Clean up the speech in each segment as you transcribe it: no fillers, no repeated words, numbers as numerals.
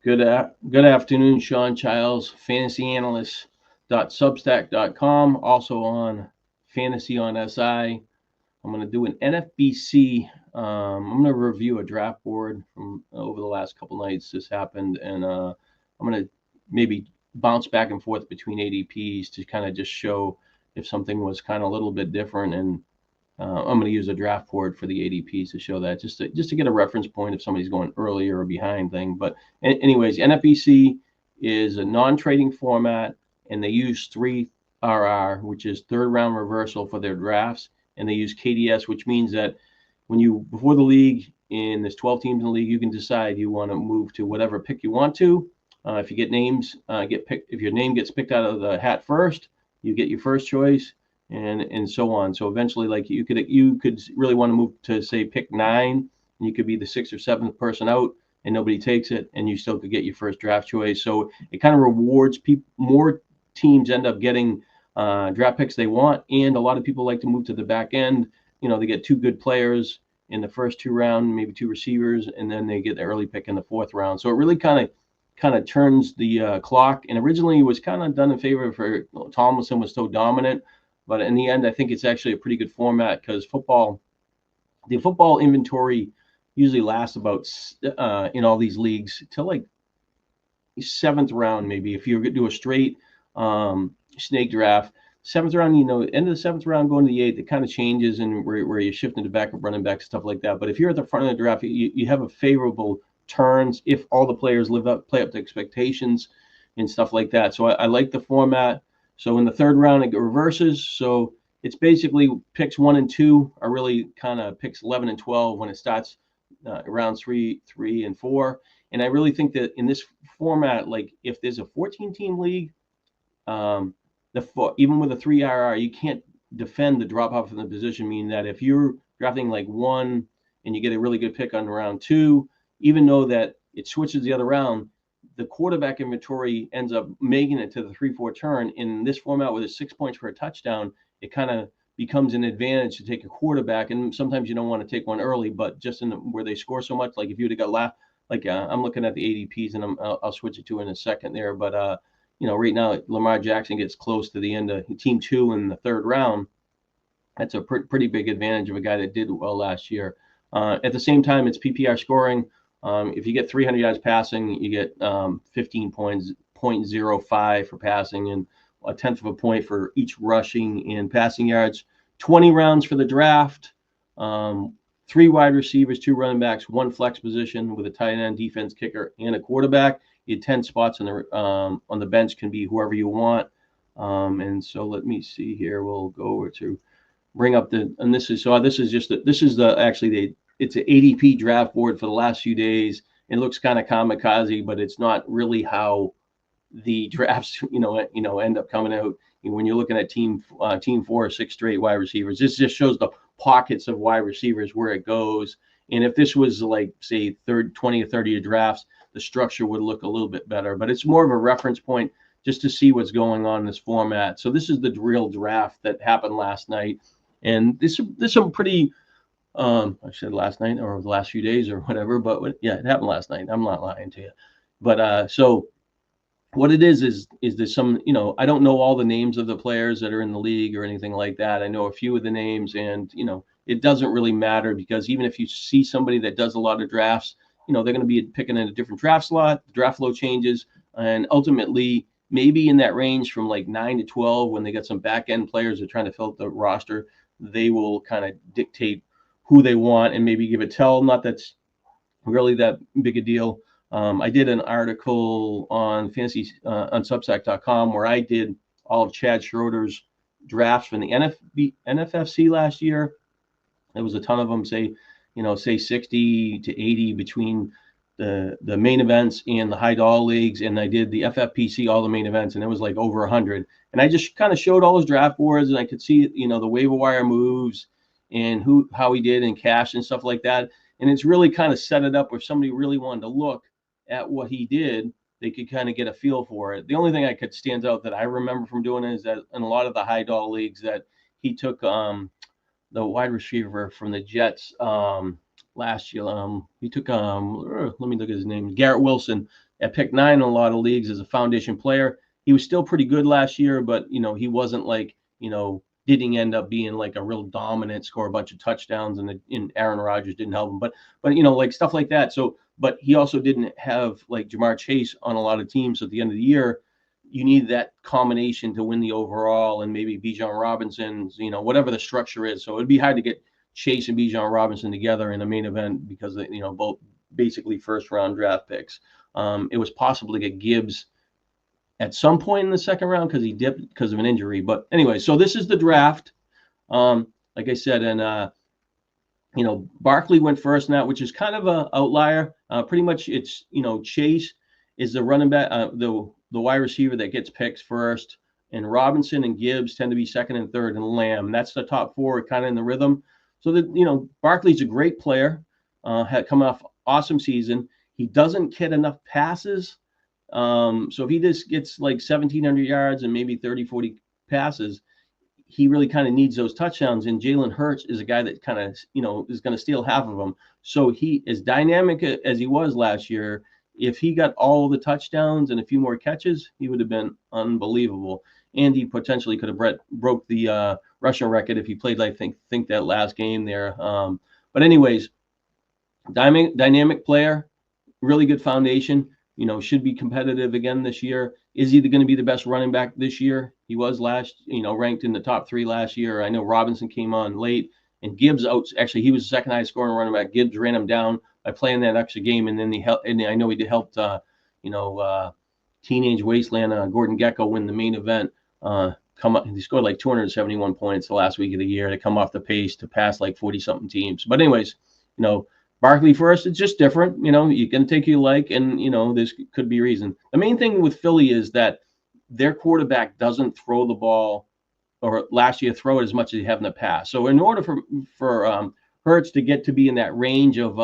Good afternoon, Sean Childs, fantasy analyst. Substack.com, also on Fantasy on SI. I'm going to do an NFBC. I'm going to review a draft board from over the last couple nights. This happened, and I'm going to maybe bounce back and forth between ADPs to kind of just show if something was kind of a little bit different. And I'm going to use a draft board for the ADPs to show that, just to get a reference point if somebody's going earlier or behind thing. But anyways, NFBC is a non-trading format, and they use 3RR, which is third round reversal, for their drafts, and they use KDS, which means that when you before the league, and there's 12 teams in the league, you can decide you want to move to whatever pick you want to. If you get names get picked, if your name gets picked out of the hat first, you get your first choice, and so on. So eventually, like you could really want to move to, say, pick 9, and you could be the 6th or 7th person out, and nobody takes it, and you still could get your first draft choice. So it kind of rewards people. More teams end up getting draft picks they want, and a lot of people like to move to the back end. They get 2 good players in the first 2 rounds, maybe 2 receivers, and then they get the early pick in the 4th round. So it really kind of turns the clock. And originally it was kind of done in favor for Tomlinson was so dominant, but in the end, I think it's actually a pretty good format, because the football inventory usually lasts about in all these leagues till like 7th round, maybe. If you do a straight snake draft, 7th round, end of the 7th round, going to the 8th, it kind of changes, and where you're shifting to backup running back, stuff like that. But if you're at the front of the draft, you have a favorable turns if all the players play up to expectations and stuff like that. So I like the format. So in the 3rd round, it reverses. So it's basically picks 1 and 2 are really kind of picks 11 and 12 when it starts rounds 3, 3, and 4. And I really think that in this format, like if there's a 14-team league, even with a 3RR, you can't defend the drop off in the position. Meaning that if you're drafting like 1 and you get a really good pick on round 2, even though that it switches the other round, the quarterback inventory ends up making it to the 3-4 turn. In this format, with 6 points for a touchdown, it kind of becomes an advantage to take a quarterback. And sometimes you don't want to take one early, but just where they score so much, like if you would have got last, like I'm looking at the ADPs, and I'll switch it to in a second there. But right now Lamar Jackson gets close to the end of team 2 in the 3rd round. That's a pretty big advantage of a guy that did well last year. At the same time, it's PPR scoring. If you get 300 yards passing, you get 15 points, 0.05 for passing, and 1/10 of a point for each rushing and passing yards. 20 rounds for the draft. 3 wide receivers, 2 running backs, 1 flex position with a tight end, defense, kicker, and a quarterback. You had 10 spots on the bench, can be whoever you want. And so let me see here. We'll go over to bring up it's an ADP draft board for the last few days. It looks kind of kamikaze, but it's not really how the drafts, end up coming out. When you're looking at team 4 or 6 straight wide receivers, this just shows the pockets of wide receivers where it goes. And if this was like, say, 20 or 30 drafts, the structure would look a little bit better. But it's more of a reference point just to see what's going on in this format. So this is the real draft that happened last night. And this some pretty, I said last night or the last few days or whatever, but yeah, it happened last night. I'm not lying to you. But so what it is there's some, I don't know all the names of the players that are in the league or anything like that. I know a few of the names, and, it doesn't really matter, because even if you see somebody that does a lot of drafts, they're going to be picking in a different draft slot. The draft flow changes, and ultimately maybe in that range from like 9 to 12, when they got some back end players that are trying to fill up the roster, they will kind of dictate who they want and maybe give a tell. Not that's really that big a deal. I did an article on fantasy on Substack.com where I did all of Chad Schroeder's drafts from the NFFC last year. There was a ton of them, say 60 to 80 between the main events and the high dollar leagues. And I did the FFPC, all the main events, and it was like over 100. And I just kind of showed all those draft boards, and I could see, the waiver wire moves and how he did in cash and stuff like that. And it's really kind of set it up where somebody really wanted to look at what he did, they could kind of get a feel for it. The only thing I could stand out that I remember from doing it is that in a lot of the high dollar leagues that he took the wide receiver from the Jets, last year. He took let me look at his name, Garrett Wilson, at pick 9 in a lot of leagues as a foundation player. He was still pretty good last year, but he wasn't like didn't end up being like a real dominant, score a bunch of touchdowns, and Aaron Rodgers didn't help him. But like stuff like that. So, but he also didn't have like Jamar Chase on a lot of teams. So at the end of the year, you need that combination to win the overall, and maybe Bijan Robinson's, whatever the structure is. So it'd be hard to get Chase and Bijan Robinson together in a main event because both basically first round draft picks. It was possible to get Gibbs at some point in the second round because he dipped because of an injury. But anyway, so this is the draft. Like I said, and Barkley went first in that, which is kind of a outlier. Pretty much it's Chase is the running back, the wide receiver that gets picks first, and Robinson and Gibbs tend to be second and third, and Lamb. That's the top four, kind of in the rhythm. So that Barkley's a great player, had come off awesome season. He doesn't get enough passes. So if he just gets like 1,700 yards and maybe 30, 40 passes, he really kind of needs those touchdowns. And Jalen Hurts is a guy that kind of, is going to steal half of them. So he, as dynamic as he was last year, if he got all the touchdowns and a few more catches, he would have been unbelievable. And he potentially could have broke the rushing record if he played, I think that last game there. But anyways, dynamic player, really good foundation. Should be competitive again this year. Is he going to be the best running back this year? He was ranked in the top 3 last year. I know Robinson came on late, and Gibbs actually he was the second highest scoring running back. Gibbs ran him down by playing that extra game, and then I know he helped Teenage Wasteland Gordon Gekko win the main event. Come up, he scored like 271 points the last week of the year to come off the pace to pass like 40 something teams. But anyways, Barkley first, it's just different. You're going to take you like, and, this could be reason. The main thing with Philly is that their quarterback doesn't throw the ball, or last year throw it as much as he have in the past. So in order for Hurts to get to be in that range of,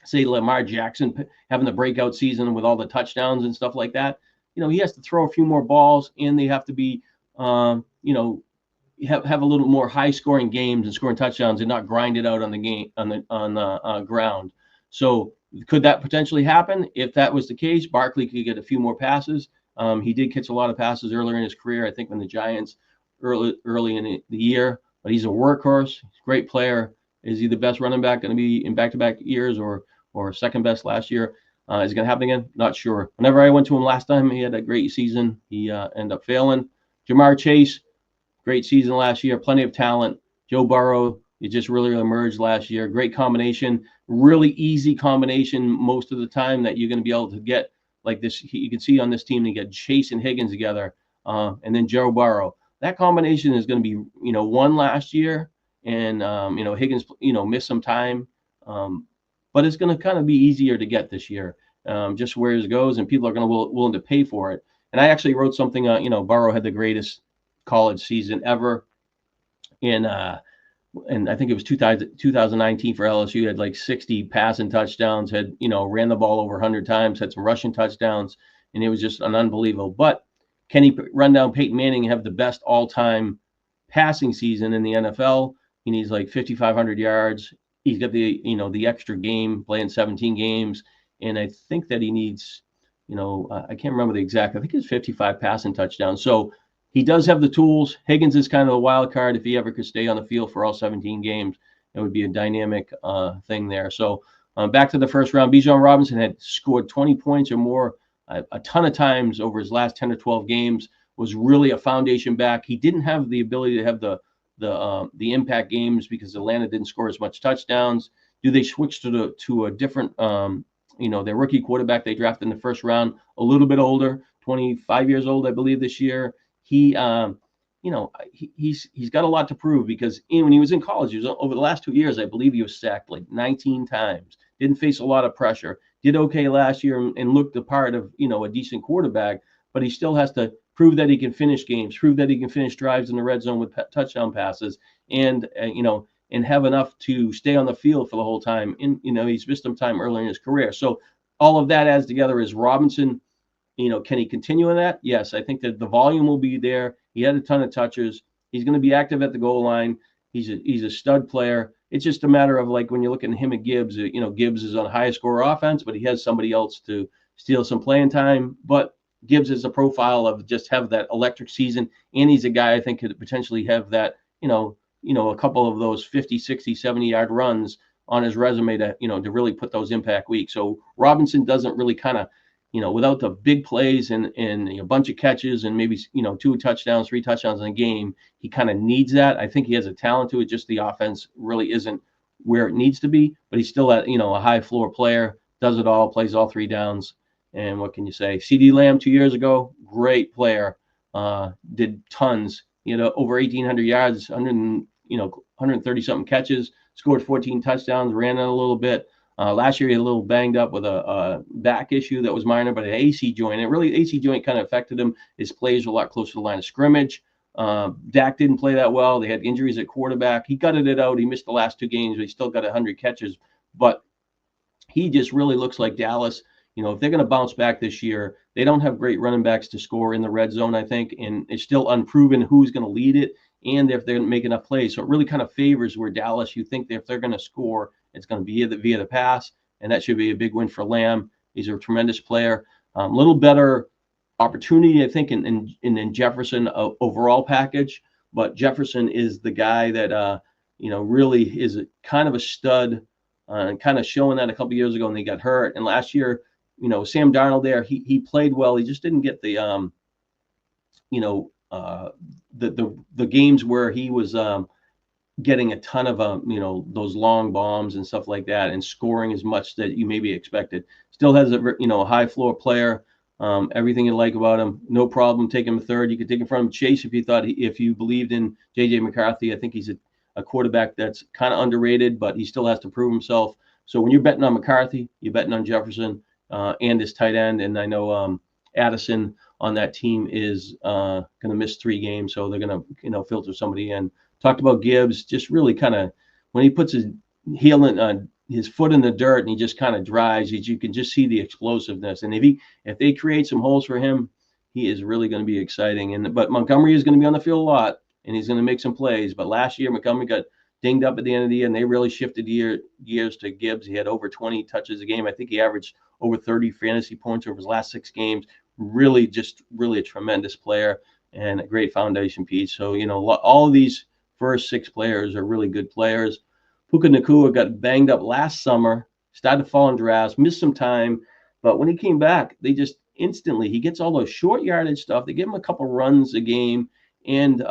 say, Lamar Jackson having the breakout season with all the touchdowns and stuff like that, he has to throw a few more balls, and they have to be, have a little more high scoring games and scoring touchdowns and not grind it out on the game on the ground. So could that potentially happen? If that was the case, Barkley could get a few more passes. He did catch a lot of passes earlier in his career, I think, when the Giants early in the year. But he's a workhorse, great player. Is he the best running back going to be in back-to-back years, or second best last year? Is it going to happen again? Not sure. Whenever I went to him last time, he had a great season. He ended up failing. Jamar Chase, great season last year, plenty of talent. Joe Burrow, it just really emerged last year. Great combination, really easy combination most of the time that you're going to be able to get like this. You can see on this team, you get Chase and Higgins together, and then Joe Burrow. That combination is going to be, one last year, and Higgins, missed some time, but it's going to kind of be easier to get this year, just where it goes, and people are going to willing to pay for it. And I actually wrote something. Burrow had the greatest college season ever, and I think it was 2019 for LSU. Had like 60 passing touchdowns, had ran the ball over 100 times, had some rushing touchdowns, and it was just an unbelievable. But can he run down Peyton Manning and have the best all-time passing season in the NFL? He needs like 5,500 yards. He's got the extra game, playing 17 games, and I think that he needs, I can't remember the exact. I think it's 55 passing touchdowns. So he does have the tools. Higgins is kind of a wild card. If he ever could stay on the field for all 17 games, it would be a dynamic thing there. So back to the first round, Bijan Robinson had scored 20 points or more a ton of times over his last 10 or 12 games, was really a foundation back. He didn't have the ability to have the impact games because Atlanta didn't score as much touchdowns. Do they switch to a different, their rookie quarterback they drafted in the first round, a little bit older, 25 years old, I believe, this year. He, he's got a lot to prove because when he was in college, over the last 2 years, I believe he was sacked like 19 times. Didn't face a lot of pressure. Did okay last year and looked the part of a decent quarterback, but he still has to prove that he can finish games, prove that he can finish drives in the red zone with touchdown passes, and and have enough to stay on the field for the whole time. And he's missed some time early in his career, so all of that adds together. Is Robinson? Can he continue in that? Yes, I think that the volume will be there. He had a ton of touches. He's going to be active at the goal line. He's a stud player. it's just a matter of like when you're looking at him and Gibbs, Gibbs is on a higher score offense, but he has somebody else to steal some playing time. But Gibbs is a profile of just have that electric season, and he's a guy I think could potentially have that, a couple of those 50, 60, 70-yard runs on his resume to really put those impact weeks. So Robinson doesn't really kind of, without the big plays and a bunch of catches and maybe, 2 touchdowns, 3 touchdowns in a game, he kind of needs that. I think he has a talent to it. Just the offense really isn't where it needs to be, but he's still a high floor player, does it all, plays all 3 downs. And what can you say? CD Lamb 2 years ago, great player, did tons. He had over 1,800 yards, 130 something catches, scored 14 touchdowns, ran it a little bit. Last year he had a little banged up with a back issue that was minor, but an AC joint. And really, AC joint kind of affected him. His plays were a lot closer to the line of scrimmage. Dak didn't play that well. They had injuries at quarterback. He gutted it out. He missed the last 2 games, but he still got 100 catches. But he just really looks like Dallas. If they're going to bounce back this year, they don't have great running backs to score in the red zone, I think, and it's still unproven who's going to lead it and if they're going to make enough plays. So it really kind of favors where Dallas, you think that if they're going to score, it's going to be via the pass, and that should be a big win for Lamb. He's a tremendous player. A little better opportunity, I think, in Jefferson overall package, but Jefferson is the guy that, really is kind of a stud, and kind of showing that a couple years ago, and they got hurt. And last year, Sam Darnold there, he played well. He just didn't get the, the games where he was getting a ton of, those long bombs and stuff like that and scoring as much that you maybe expected. Still has a high floor player. Everything you like about him, no problem taking him third. You could take him from Chase if you believed in JJ McCarthy. I think he's a quarterback that's kind of underrated, but he still has to prove himself. So when you're betting on McCarthy, you're betting on Jefferson and his tight end. And I know Addison on that team is going to miss 3 games, so they're going to filter somebody in. Talked about Gibbs, just really kind of when he puts his heel in his foot in the dirt and he just kind of drives, you can just see the explosiveness. And if they create some holes for him, he is really going to be exciting. But Montgomery is going to be on the field a lot, and he's going to make some plays. But last year Montgomery got dinged up at the end of the year, and they really shifted gears to Gibbs. He had over 20 touches a game. I think he averaged over 30 fantasy points over his last 6 games. Really a tremendous player and a great foundation piece. So, all of these first 6 players are really good players. Puka Nacua got banged up last summer, started to fall in drafts, missed some time. But when he came back, they just instantly, he gets all those short yardage stuff. They give him a couple runs a game, and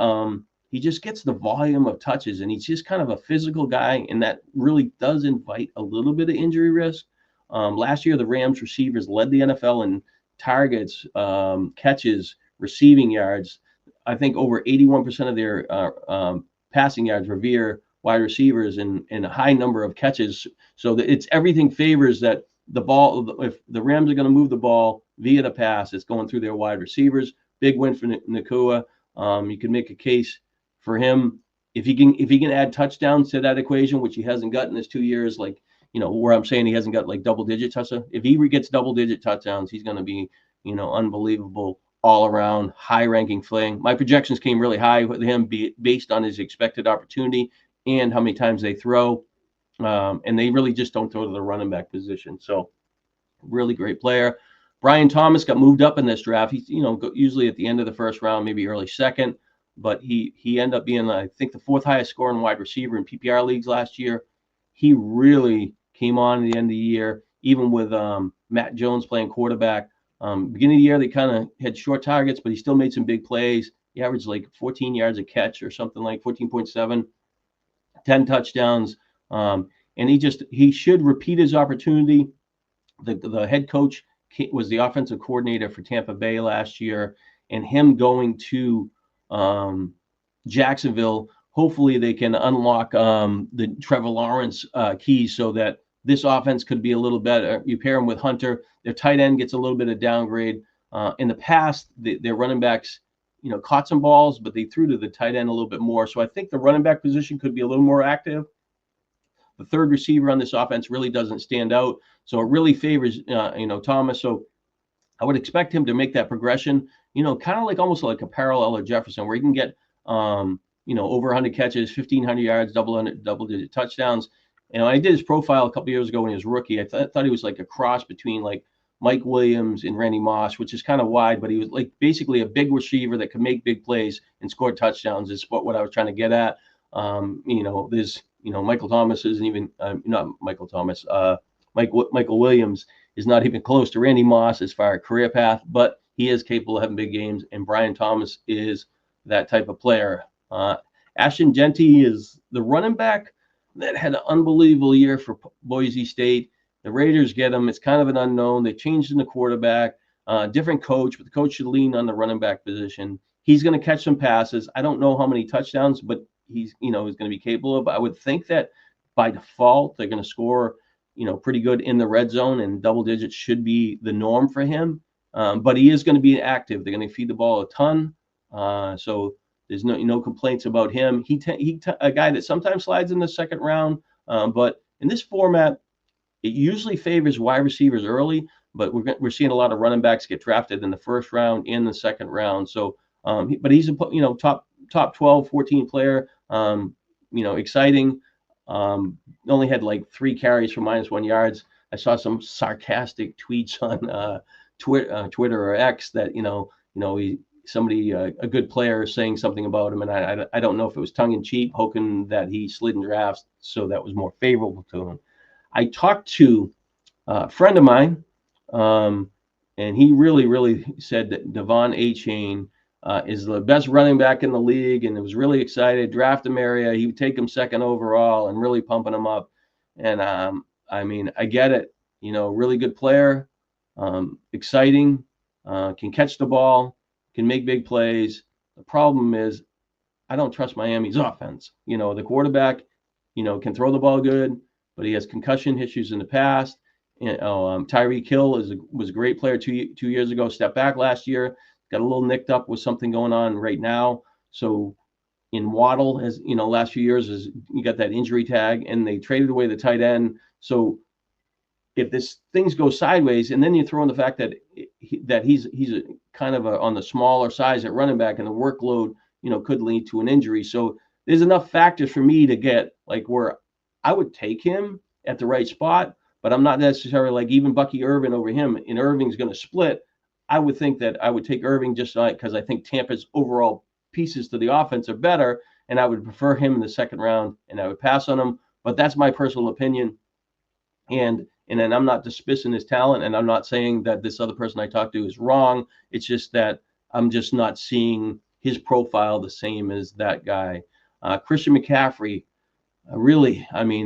he just gets the volume of touches. And he's just kind of a physical guy, and that really does invite a little bit of injury risk. Last year, the Rams receivers led the NFL in targets, catches, receiving yards. I think over 81% of their passing yards were via wide receivers and a high number of catches. So that it's everything favors that the ball, if the Rams are going to move the ball via the pass, it's going through their wide receivers. Big win for Nacua. You can make a case for him if he can add touchdowns to that equation, which he hasn't gotten in his 2 years, like, where I'm saying he hasn't got like double-digit touchdowns. If he gets double-digit touchdowns, he's going to be, unbelievable all-around high-ranking thing. My projections came really high with him based on his expected opportunity and how many times they throw. And they really just don't throw to the running back position. So really great player. Brian Thomas got moved up in this draft. He's, usually at the end of the first round, maybe early second, but he ended up being, I think, the 4th highest scoring wide receiver in PPR leagues last year. He really came on at the end of the year, even with Matt Jones playing quarterback. Beginning of the year, they kind of had short targets, but he still made some big plays. He averaged like 14 yards a catch or something like 14.7, 10 touchdowns. And he should repeat his opportunity. The head coach was the offensive coordinator for Tampa Bay last year, and him going to Jacksonville, hopefully they can unlock the Trevor Lawrence keys so that this offense could be a little better. You pair him with Hunter, their tight end gets a little bit of downgrade. In the past, their running backs, caught some balls, but they threw to the tight end a little bit more. So I think the running back position could be a little more active. The third receiver on this offense really doesn't stand out. So it really favors, Thomas. So I would expect him to make that progression, kind of like almost like a parallel of Jefferson, where he can get, over 100 catches, 1,500 yards, double-digit touchdowns. And when I did his profile a couple years ago when he was a rookie, I thought he was like a cross between like Mike Williams and Randy Moss, which is kind of wide, but he was like basically a big receiver that could make big plays and score touchdowns. Is what I was trying to get at. There's Michael Thomas isn't even not Michael Thomas. Michael Williams is not even close to Randy Moss as far as career path, but he is capable of having big games, and Brian Thomas is that type of player. Ashton Jeanty is the running back that had an unbelievable year for Boise State. The Raiders get him. It's kind of an unknown. They changed in the quarterback, different coach, but the coach should lean on the running back position. He's going to catch some passes. I don't know how many touchdowns, but he's going to be capable of. I would think that by default they're going to score, pretty good in the red zone, and double digits should be the norm for him. But he is going to be active. They're going to feed the ball a ton. So there's no complaints about him. He a guy that sometimes slides in the second round, but in this format, it usually favors wide receivers early. But we're seeing a lot of running backs get drafted in the first round and the second round. So, but he's a top 12, 14 player. Exciting. Only had like 3 carries for -1 yards. I saw some sarcastic tweets on Twitter or X that a good player saying something about him, and I don't know if it was tongue in cheek, hoping that he slid in drafts, so that was more favorable to him. I talked to a friend of mine, and he really said that Devon Achane is the best running back in the league, and was really excited. Draft him area, he would take him second overall, and really pumping him up. And I get it. Really good player, exciting, can catch the ball, can make big plays. The problem is I don't trust Miami's offense. The quarterback, can throw the ball good, but he has concussion issues in the past. Tyreek Hill was a great player 2 years ago, stepped back last year, got a little nicked up with something going on right now. So in Waddle, as last few years, you got that injury tag, and they traded away the tight end. So if things go sideways, and then you throw in the fact that he's a kind of on the smaller size at running back, and the workload could lead to an injury. So there's enough factors for me to get like where I would take him at the right spot, but I'm not necessarily like even Bucky Irvin over him, and Irving's going to split. I would think that I would take Irving just because I think Tampa's overall pieces to the offense are better, and I would prefer him in the second round, and I would pass on him. But that's my personal opinion. And then I'm not dismissing his talent, and I'm not saying that this other person I talked to is wrong. It's just that I'm just not seeing his profile the same as that guy. Christian McCaffrey,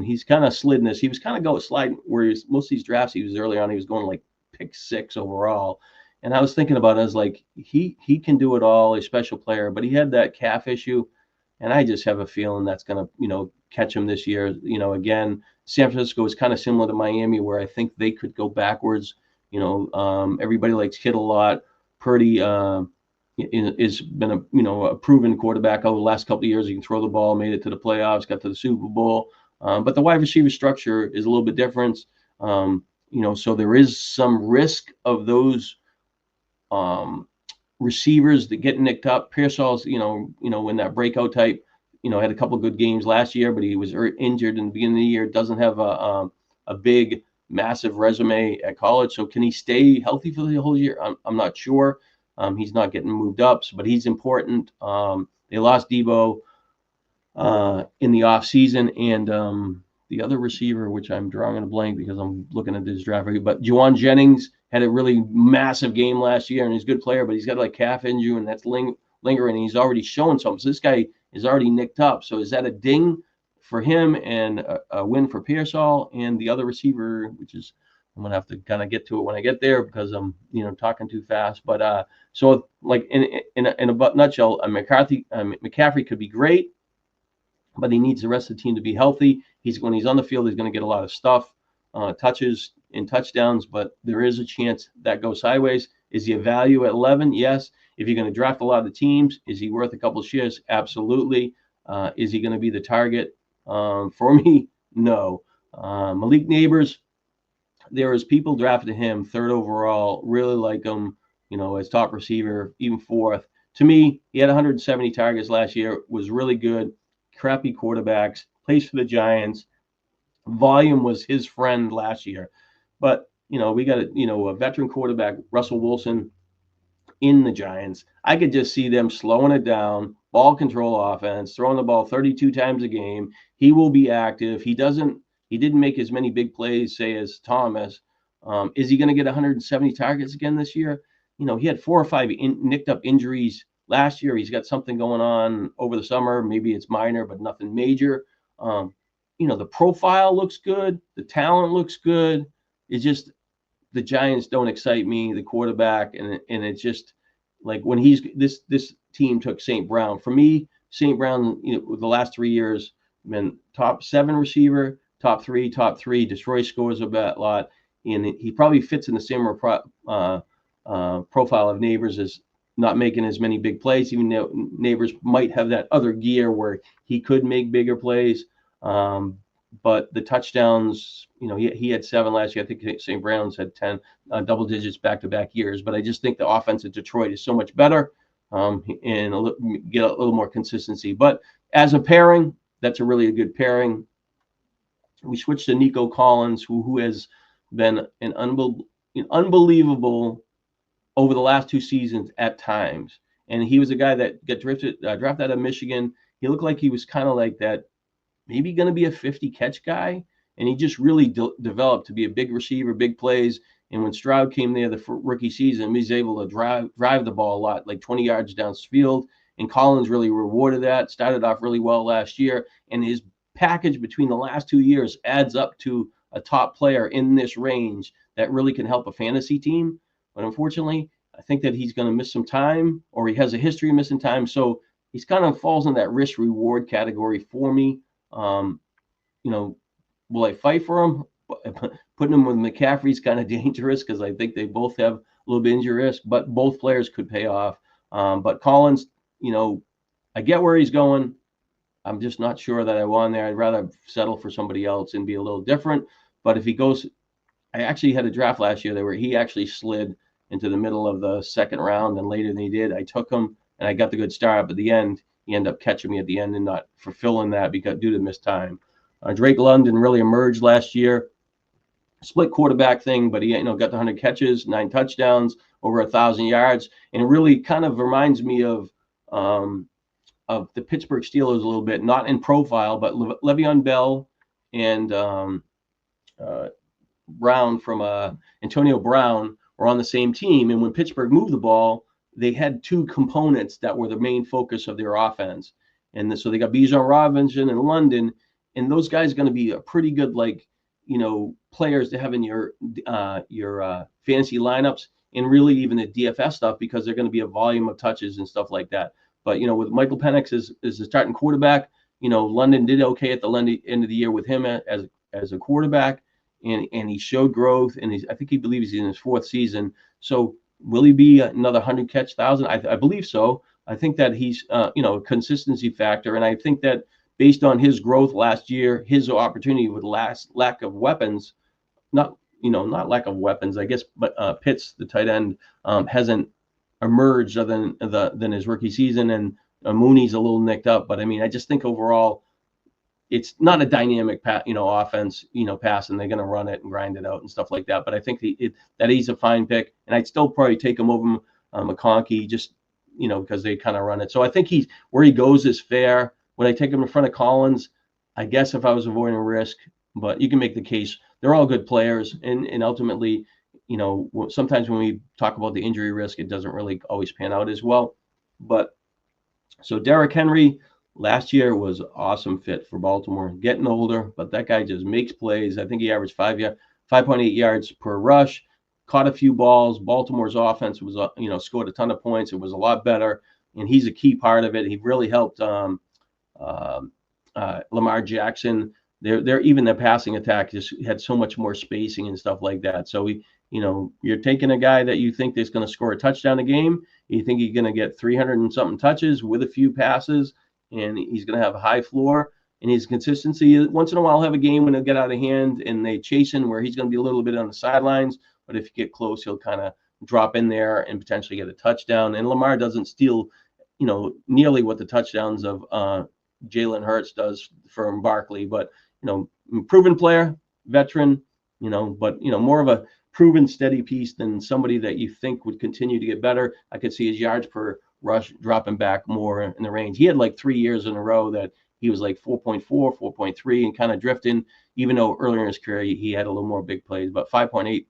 he's kind of slid in this. He was kind of sliding where most of these drafts he was early on. He was going like pick 6 overall. And I was thinking about it. I was like, he can do it all, a special player, but he had that calf issue. And I just have a feeling that's going to, catch him this year. Again, San Francisco is kind of similar to Miami, where I think they could go backwards. Everybody likes Kittle a lot. Purdy has been a proven quarterback over the last couple of years. He can throw the ball, made it to the playoffs, got to the Super Bowl. But the wide receiver structure is a little bit different. So there is some risk of those receivers that get nicked up. Pearsall's, in that breakout type, had a couple of good games last year, but he was injured in the beginning of the year. Doesn't have a big, massive resume at college. So can he stay healthy for the whole year? I'm not sure. He's not getting moved up, but he's important. They lost Debo in the offseason, and the other receiver, which I'm drawing a blank because I'm looking at this draft, but Juwan Jennings had a really massive game last year, and he's a good player, but he's got like calf injury, and that's lingering, and he's already shown something. So this guy is already nicked up. So is that a ding for him and a win for Pearsall and the other receiver, which is I'm gonna have to kind of get to it when I get there because I'm talking too fast. But so like in a nutshell, McCaffrey could be great, but he needs the rest of the team to be healthy. When he's on the field, he's going to get a lot of stuff, touches and touchdowns, but there is a chance that goes sideways. Is he a value at 11? Yes. If you're going to draft a lot of the teams, is he worth a couple of shares? Absolutely. Is he going to be the target? For me, no. Malik Neighbors, there is people drafted him 3rd overall, really like him, as top receiver, even 4th. to me, he had 170 targets last year, was really good. Crappy quarterbacks, plays for the Giants. Volume was his friend last year. But, we got a veteran quarterback, Russell Wilson, in the Giants. I could just see them slowing it down, ball control offense, throwing the ball 32 times a game. He will be active. He didn't make as many big plays, say, as Thomas. Is he going to get 170 targets again this year? He had 4 or 5 nicked up injuries last year. He's got something going on over the summer. Maybe it's minor, but nothing major. The profile looks good. The talent looks good. It's just the Giants don't excite me, the quarterback, and it's just like when this team took St. Brown. For me, St. Brown, the last 3 years, been top 7 receiver, top three, destroy scores a lot, and he probably fits in the similar profile of Neighbors, as not making as many big plays, even though Neighbors might have that other gear where he could make bigger plays. But the touchdowns, he had 7 last year. I think St. Brown's had 10, double digits back-to-back years. But I just think the offense at Detroit is so much better and get a little more consistency. But as a pairing, that's a really good pairing. We switched to Nico Collins, who has been an unbelievable over the last 2 seasons at times. And he was a guy that got drafted out of Michigan. He looked like he was kind of like that, maybe going to be a 50 catch guy, and he just really developed to be a big receiver, big plays. And when Stroud came there the rookie season, he was able to drive the ball a lot, like 20 yards downfield. And Collins really rewarded that. Started off really well last year, and his package between the last 2 years adds up to a top player in this range that really can help a fantasy team. But unfortunately, I think that he's going to miss some time, or he has a history of missing time. So he's kind of falls in that risk reward category for me. Will I fight for him? Putting him with McCaffrey's kind of dangerous because I think they both have a little bit injury risk, but both players could pay off. But Collins, I get where he's going. I'm just not sure that I want there. I'd rather settle for somebody else and be a little different. But if he goes, I actually had a draft last year where he actually slid into the middle of the second round and later than he did. I took him and I got the good start, but at the end, he ended up catching me at the end and not fulfilling that because due to missed time. Drake London really emerged last year. Split quarterback thing, but he got the 100 catches, 9 touchdowns, over 1,000 yards, and it really kind of reminds me of the Pittsburgh Steelers a little bit, not in profile, but Le'Veon Bell and Brown from Antonio Brown were on the same team, and when Pittsburgh moved the ball, they had 2 components that were the main focus of their offense. And so they got Bijan Robinson and London, and those guys are going to be a pretty good, players to have in your fantasy lineups and really even the DFS stuff because they're going to be a volume of touches and stuff like that. But, with Michael Penix as the starting quarterback, London did okay at the end of the year with him as a quarterback, and he showed growth, and I think he believes he's in his 4th season. So will he be another 100 catch 1,000? I believe so. I think that he's, a consistency factor. And I think that based on his growth last year, his opportunity with lack of weapons, not lack of weapons, I guess, but Pitts, the tight end, hasn't emerged other than his rookie season. And Mooney's a little nicked up. But, I just think overall, it's not a dynamic, offense, pass, and they're going to run it and grind it out and stuff like that. But I think that he's a fine pick, and I'd still probably take him over McConkey just, because they kind of run it. So I think where he goes is fair. Would I take him in front of Collins? I guess if I was avoiding risk, but you can make the case. They're all good players, and ultimately, sometimes when we talk about the injury risk, it doesn't really always pan out as well. But so Derrick Henry last year was an awesome fit for Baltimore. Getting older, but that guy just makes plays. I think he averaged 5.8 yards per rush, caught a few balls. Baltimore's offense was, scored a ton of points. It was a lot better, and he's a key part of it. He really helped Lamar Jackson. Even their passing attack just had so much more spacing and stuff like that. So you're taking a guy that you think is going to score a touchdown a game. You think he's going to get 300 and something touches with a few passes, and he's going to have a high floor. And his consistency, once in a while, he'll have a game when he'll get out of hand and they chase him where he's going to be a little bit on the sidelines. But if you get close, he'll kind of drop in there and potentially get a touchdown. And Lamar doesn't steal, nearly what the touchdowns of Jalen Hurts does from Barkley, but proven player, veteran, but more of a proven steady piece than somebody that you think would continue to get better. I could see his yards per rush dropping back more in the range. He had like 3 years in a row that he was like 4.4, 4.3 and kind of drifting, even though earlier in his career he had a little more big plays, but 5.8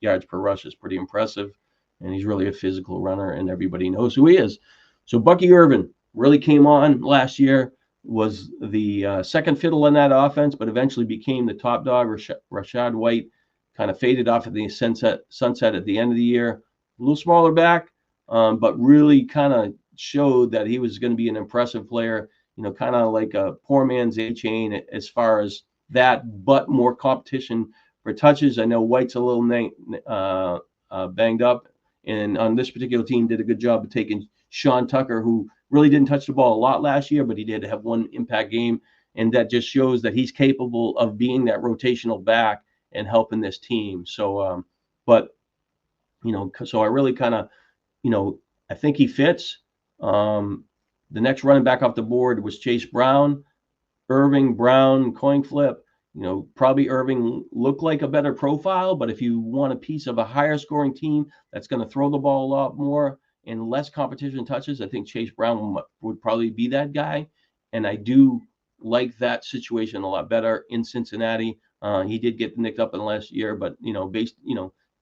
yards per rush is pretty impressive. And he's really a physical runner, and everybody knows who he is. So Bucky Irvin really came on last year, was the second fiddle in that offense, but eventually became the top dog. Rashad White kind of faded off at the sunset at the end of the year. A little smaller back, but really kind of showed that he was going to be an impressive player, kind of like a poor man's A-Chain as far as that, but more competition for touches. I know White's a little banged up, and on this particular team did a good job of taking Sean Tucker, who really didn't touch the ball a lot last year, but he did have one impact game, and that just shows that he's capable of being that rotational back and helping this team. So, so I really kind of, I think he fits. The next running back off the board was Chase Brown. Irving, Brown, coin flip. Probably Irving looked like a better profile, but if you want a piece of a higher scoring team that's going to throw the ball a lot more and less competition touches, I think Chase Brown would probably be that guy. And I do like that situation a lot better in Cincinnati. He did get nicked up in the last year, but based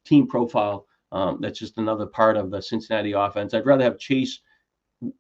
team profile, that's just another part of the Cincinnati offense. I'd rather have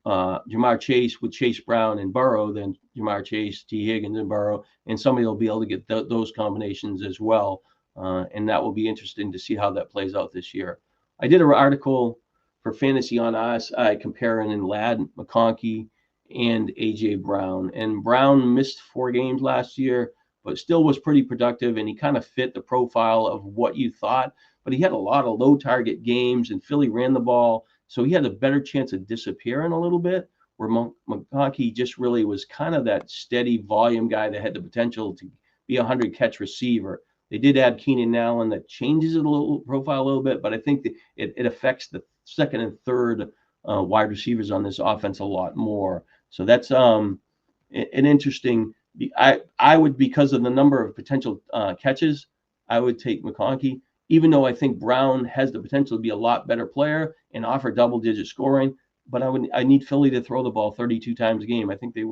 Jamar Chase with Chase Brown and Burrow than Jamar Chase, T. Higgins, and Burrow, and somebody will be able to get those combinations as well, and that will be interesting to see how that plays out this year. I did an article for Fantasy on SI comparing in Ladd McConkey and A.J. Brown, and Brown missed 4 games last year, but still was pretty productive, and he kind of fit the profile of what you thought, but he had a lot of low target games, and Philly ran the ball, so he had a better chance of disappearing a little bit, where McConkey just really was kind of that steady volume guy that had the potential to be a 100-catch receiver. They did add Keenan Allen that changes it a little profile a little bit, but I think that it affects the second and third wide receivers on this offense a lot more. So that's an interesting. I would, because of the number of potential catches, I would take McConkey, even though I think Brown has the potential to be a lot better player and offer double-digit scoring. But I need Philly to throw the ball 32 times a game. I think they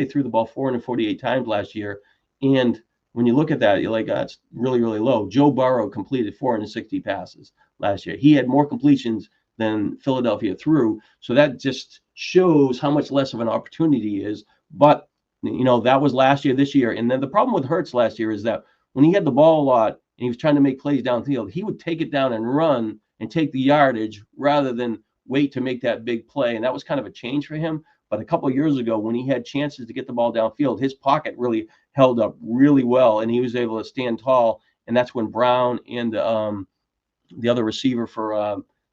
threw the ball 448 times last year. And when you look at that, you're like, that's really, really low. Joe Burrow completed 460 passes last year. He had more completions than Philadelphia threw. So that just shows how much less of an opportunity is. But, that was last year, this year. And then the problem with Hurts last year is that when he had the ball a lot and he was trying to make plays downfield, he would take it down and run and take the yardage rather than wait to make that big play. And that was kind of a change for him. But a couple of years ago, when he had chances to get the ball downfield, his pocket really held up really well, and he was able to stand tall. And that's when Brown and the other receiver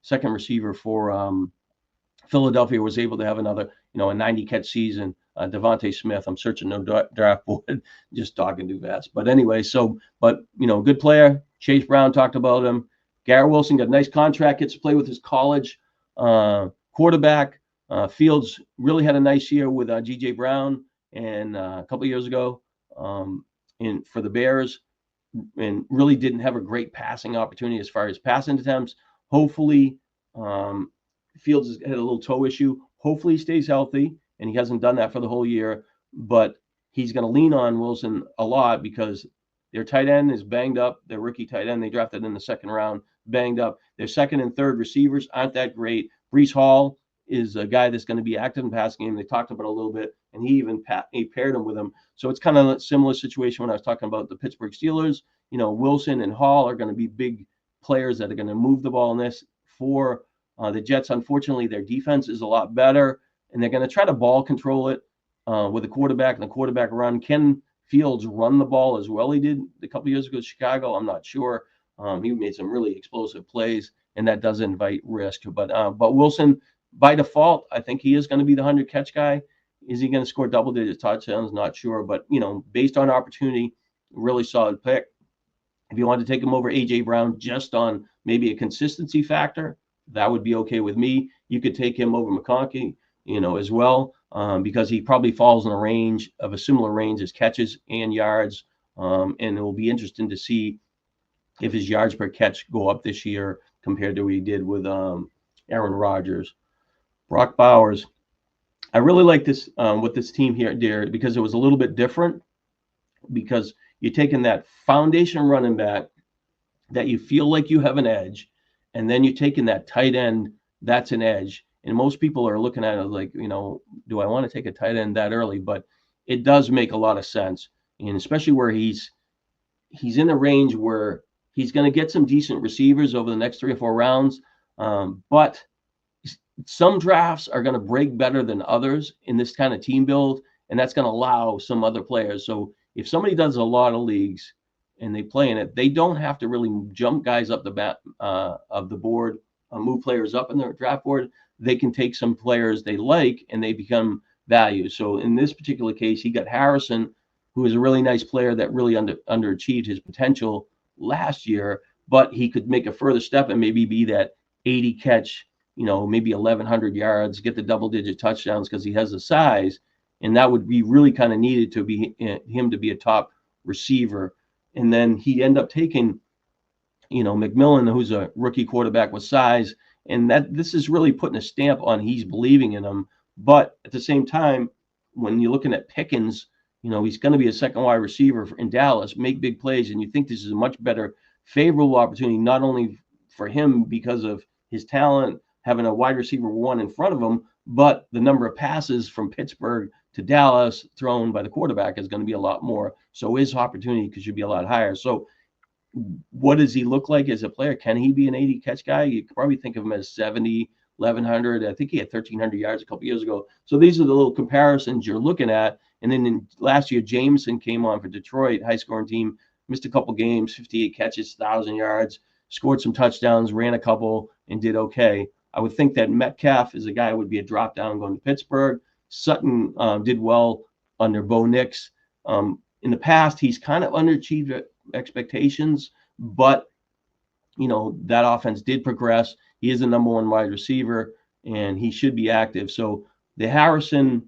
second receiver for Philadelphia was able to have another, a 90-catch season. Devontae Smith, I'm searching no draft board, just talking too fast. But anyway, good player. Chase Brown talked about him. Garrett Wilson got a nice contract, gets to play with his college quarterback. Fields really had a nice year with G.J. Brown and a couple of years ago for the Bears, and really didn't have a great passing opportunity as far as passing attempts. Hopefully, Fields has had a little toe issue. Hopefully he stays healthy, and he hasn't done that for the whole year, but he's going to lean on Wilson a lot because their tight end is banged up. Their rookie tight end they drafted in the second round, banged up. Their second and third receivers aren't that great. Breece Hall is a guy that's going to be active in the passing game. They talked about it a little bit, and he even paired him with him. So it's kind of a similar situation when I was talking about the Pittsburgh Steelers. Wilson and Hall are going to be big players that are going to move the ball in this. For the Jets, unfortunately, their defense is a lot better, and they're going to try to ball control it with the quarterback and the quarterback run. Can Fields run the ball as well he did a couple years ago in Chicago? I'm not sure. He made some really explosive plays, and that does invite risk. But Wilson, by default, I think he is going to be the 100-catch guy. Is he going to score double-digit touchdowns? Not sure. But, based on opportunity, really solid pick. If you want to take him over A.J. Brown just on maybe a consistency factor, that would be okay with me. You could take him over McConkey, as well, because he probably falls in a range of a similar range as catches and yards. And it will be interesting to see if his yards per catch go up this year compared to what he did with Aaron Rodgers. Brock Bowers. I really like this with this team here, dear, because it was a little bit different. Because you're taking that foundation running back that you feel like you have an edge, and then you're taking that tight end that's an edge. And most people are looking at it like, do I want to take a tight end that early? But it does make a lot of sense, and especially where he's in a range where he's going to get some decent receivers over the next 3 or 4 rounds. But some drafts are going to break better than others in this kind of team build, and that's going to allow some other players. So if somebody does a lot of leagues and they play in it, they don't have to really jump guys up the bat of the board, move players up in their draft board. They can take some players they like and they become value. So in this particular case, he got Harrison, who is a really nice player that really underachieved his potential last year, but he could make a further step and maybe be that 80 catch, maybe 1,100 yards, get the double-digit touchdowns because he has the size, and that would be really kind of needed to be him to be a top receiver. And then he end up taking, McMillan, who's a rookie quarterback with size, and that this is really putting a stamp on he's believing in him. But at the same time, when you're looking at Pickens, he's going to be a second wide receiver in Dallas, make big plays, and you think this is a much better, favorable opportunity, not only for him because of his talent, having a wide receiver one in front of him, but the number of passes from Pittsburgh to Dallas thrown by the quarterback is going to be a lot more. So his opportunity should be a lot higher. So what does he look like as a player? Can he be an 80 catch guy? You could probably think of him as 70, 1,100. I think he had 1,300 yards a couple years ago. So these are the little comparisons you're looking at. And then last year, Jameson came on for Detroit, high scoring team, missed a couple games, 58 catches, 1,000 yards, scored some touchdowns, ran a couple, and did okay. I would think that Metcalf is a guy who would be a drop down going to Pittsburgh. Sutton did well under Bo Nix. In the past, he's kind of underachieved expectations, but that offense did progress. He is the number one wide receiver, and he should be active. So the Harrison,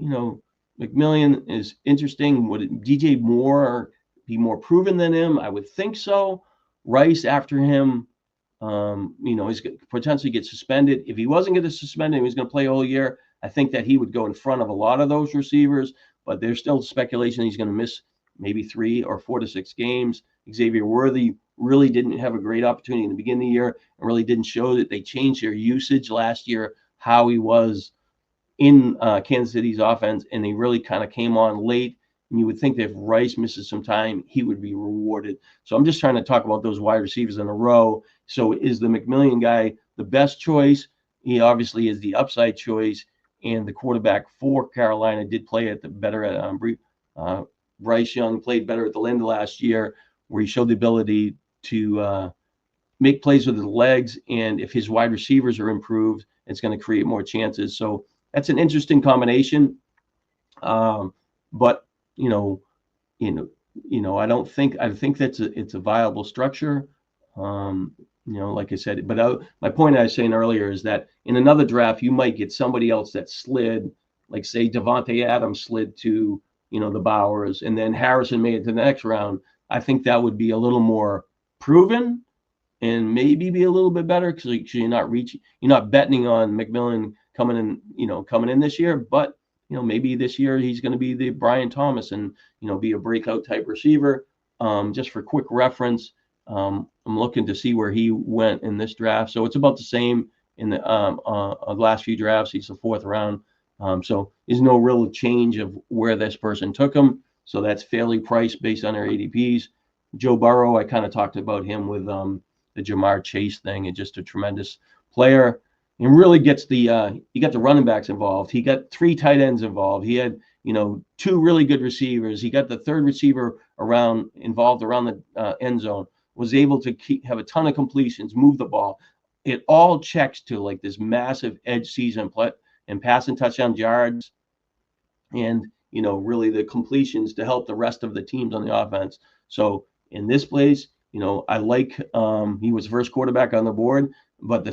McMillan is interesting. Would DJ Moore be more proven than him? I would think so. Rice after him, he's going to potentially get suspended. If he wasn't going to suspend him, he was going to play all year. I think that he would go in front of a lot of those receivers, but there's still speculation he's going to miss maybe 3 or 4 to 6 games. Xavier Worthy really didn't have a great opportunity in the beginning of the year and really didn't show that they changed their usage last year, how he was in Kansas City's offense, and he really kind of came on late. And you would think that if Rice misses some time, he would be rewarded. So I'm just trying to talk about those wide receivers in a row. So is the McMillan guy the best choice? He obviously is the upside choice. And the quarterback for Carolina did play at the better at Bryce Young played better at the end of last year, where he showed the ability to make plays with his legs. And if his wide receivers are improved, it's going to create more chances. So that's an interesting combination. But I think it's a viable structure. Like I said, but my point I was saying earlier is that in another draft, you might get somebody else that slid, like say Devontae Adams slid to, the Bowers, and then Harrison made it to the next round. I think that would be a little more proven and maybe be a little bit better because you're not betting on McMillan coming in this year, but maybe this year he's going to be the Brian Thomas and be a breakout type receiver. Just for quick reference, I'm looking to see where he went in this draft. So it's about the same in the last few drafts. He's the 4th round. So there's no real change of where this person took him. So that's fairly priced based on their ADPs. Joe Burrow, I kind of talked about him with the Jamar Chase thing, and just a tremendous player. And really gets he got the running backs involved. He got 3 tight ends involved. He had 2 really good receivers. He got the 3rd receiver involved around the end zone. Was able to have a ton of completions, move the ball. It all checks to like this massive edge season and passing touchdown yards, and really the completions to help the rest of the teams on the offense. So in this place, I like he was first quarterback on the board, but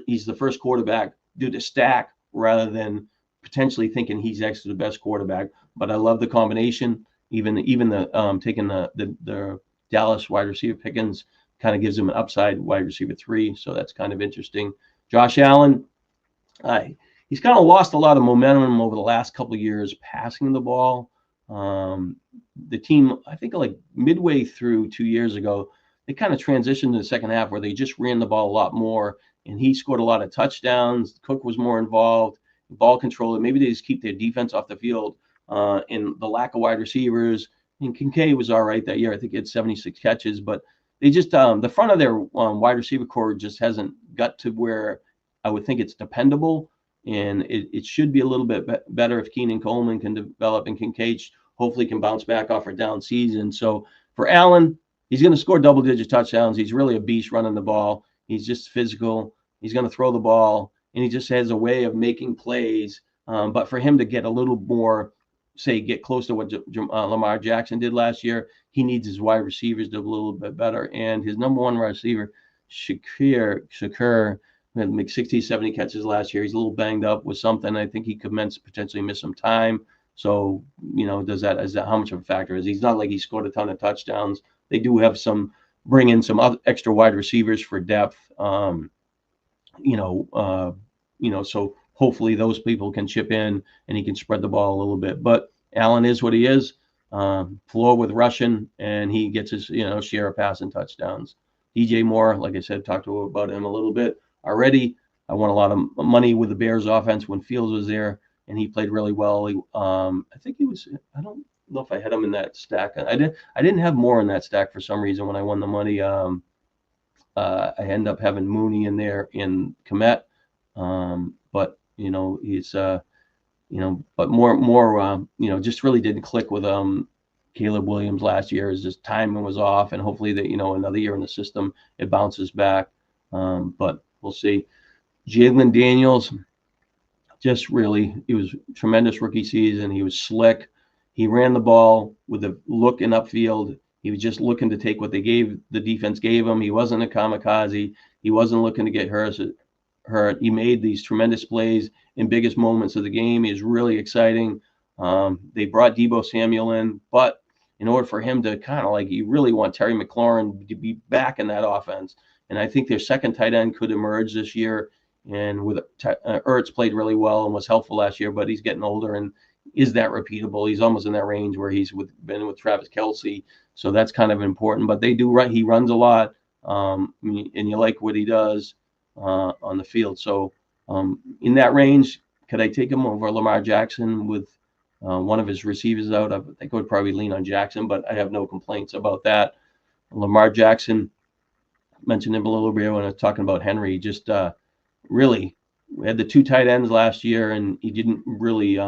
he's the first quarterback due to stack rather than potentially thinking he's actually the best quarterback. But I love the combination. Even the taking the Dallas wide receiver Pickens kind of gives him an upside wide receiver 3, so that's kind of interesting. Josh Allen, he's kind of lost a lot of momentum over the last couple of years passing the ball. The team, I think, like midway through 2 years ago, they kind of transitioned to the second half where they just ran the ball a lot more, and he scored a lot of touchdowns. Cook was more involved, ball control. Maybe they just keep their defense off the field, and the lack of wide receivers. And Kincaid was all right that year. I think he had 76 catches, but they just the front of their wide receiver core just hasn't got to where I would think it's dependable, and it should be a little bit better if Keenan Coleman can develop and Kincaid hopefully can bounce back off a down season. So for Allen, he's going to score double-digit touchdowns. He's really a beast running the ball. He's just physical. He's going to throw the ball, and he just has a way of making plays. But for him to get a little more, say, get close to what Lamar Jackson did last year, he needs his wide receivers to do a little bit better. And his number one receiver, Shakur, had like 60, 70 catches last year. He's a little banged up with something. I think he could potentially miss some time. So, is that how much of a factor is? He's not like he scored a ton of touchdowns. They do have bring in some other extra wide receivers for depth. So hopefully those people can chip in and he can spread the ball a little bit. But Allen is what he is. Floor with rushing, and he gets his share of passing touchdowns. DJ Moore, like I said, talked about him a little bit already. I won a lot of money with the Bears offense when Fields was there, and he played really well. I think he was. I don't know if I had him in that stack. I didn't have Moore in that stack for some reason when I won the money. I ended up having Mooney in there in Komet, but he's but more just really didn't click with Caleb Williams last year. His just timing was off, and hopefully that another year in the system it bounces back. But we'll see. Jalen Daniels, he was tremendous rookie season. He was slick. He ran the ball with a look in upfield. He was just looking to take what the defense gave him. He wasn't a kamikaze. He wasn't looking to get hurt. He made these tremendous plays in biggest moments of the game. He was really exciting. They brought Deebo Samuel in, but in order for him to kind of you really want Terry McLaurin to be back in that offense. And I think their second tight end could emerge this year. And with Ertz played really well and was helpful last year, but he's getting older. And is that repeatable? He's almost in that range where he's been with Travis Kelce. So that's kind of important. But they do run. He runs a lot, and you like what he does on the field. So in that range, could I take him over Lamar Jackson with one of his receivers out? I think I would probably lean on Jackson, but I have no complaints about that. Lamar Jackson, mentioned him a little bit when I was talking about Henry. Just really, we had the two tight ends last year, and he didn't really.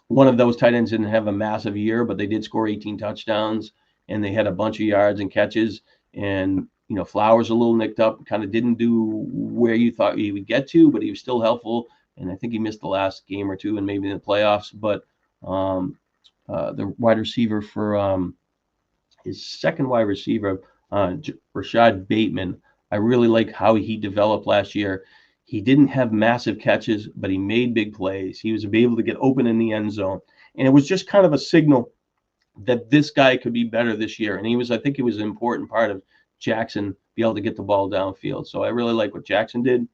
One of those tight ends didn't have a massive year, but they did score 18 touchdowns, and they had a bunch of yards and catches. And Flowers a little nicked up, kind of didn't do where you thought he would get to, but he was still helpful. And I think he missed the last game or two, and maybe in the playoffs. But the wide receiver for his second wide receiver, Rashad Bateman, I really like how he developed last year. He didn't have massive catches, but he made big plays. He was able to get open in the end zone. And it was just kind of a signal that this guy could be better this year. And I think he was an important part of Jackson be able to get the ball downfield. So I really like what Jackson did,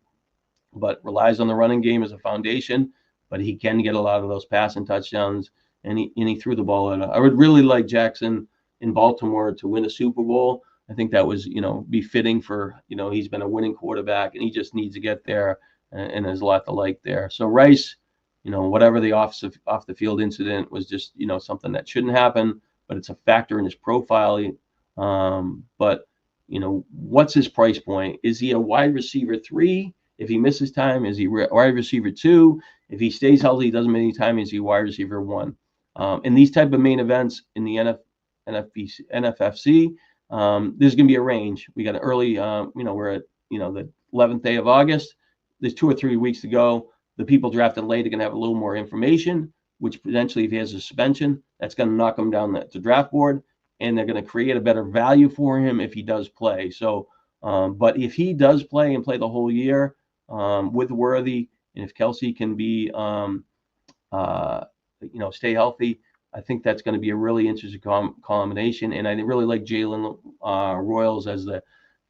but relies on the running game as a foundation, but he can get a lot of those passing touchdowns, and he threw the ball in. I would really like Jackson in Baltimore to win a Super Bowl. I think that was, be fitting for, he's been a winning quarterback, and he just needs to get there, and there's a lot to like there. So Rice, whatever the off the field incident was, just, something that shouldn't happen, but it's a factor in his profile. But, what's his price point? Is he a wide receiver 3? If he misses time, is he wide receiver 2? If he stays healthy, doesn't miss any time, is he wide receiver 1? In these type of main events in the NFFC, there's going to be a range. We got an early, we're at, the 11th day of August. There's 2 or 3 weeks to go. The people drafted late are going to have a little more information, which potentially, if he has a suspension, that's going to knock him down the draft board. and they're going to create a better value for him if he does play. So, but if he does play and play the whole year with Worthy, and if Kelsey can be, stay healthy, I think that's going to be a really interesting combination. And I really like Jalen Royals as the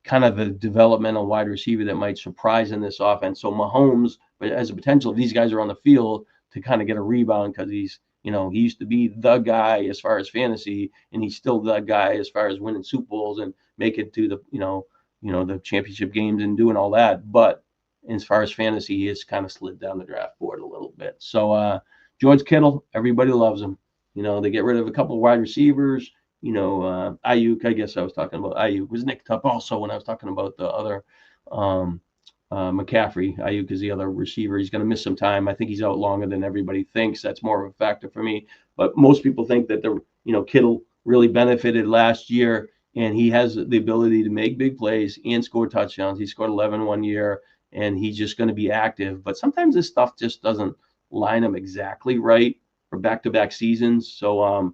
kind of the developmental wide receiver that might surprise in this offense. So Mahomes, but as a potential, if these guys are on the field to kind of get a rebound, because he used to be the guy as far as fantasy, and he's still the guy as far as winning Super Bowls and make it to the championship games and doing all that. But as far as fantasy, he has kind of slid down the draft board a little bit. So George Kittle, everybody loves him. They get rid of a couple of wide receivers. Ayuk, I guess I was talking about Ayuk. Was nicked up also when I was talking about the other McCaffrey. Ayuk is the other receiver. He's going to miss some time. I think he's out longer than everybody thinks. That's more of a factor for me. But most people think that Kittle really benefited last year, and he has the ability to make big plays and score touchdowns. He scored 11 one year, and he's just going to be active. But sometimes this stuff just doesn't line him exactly right for back-to-back seasons. So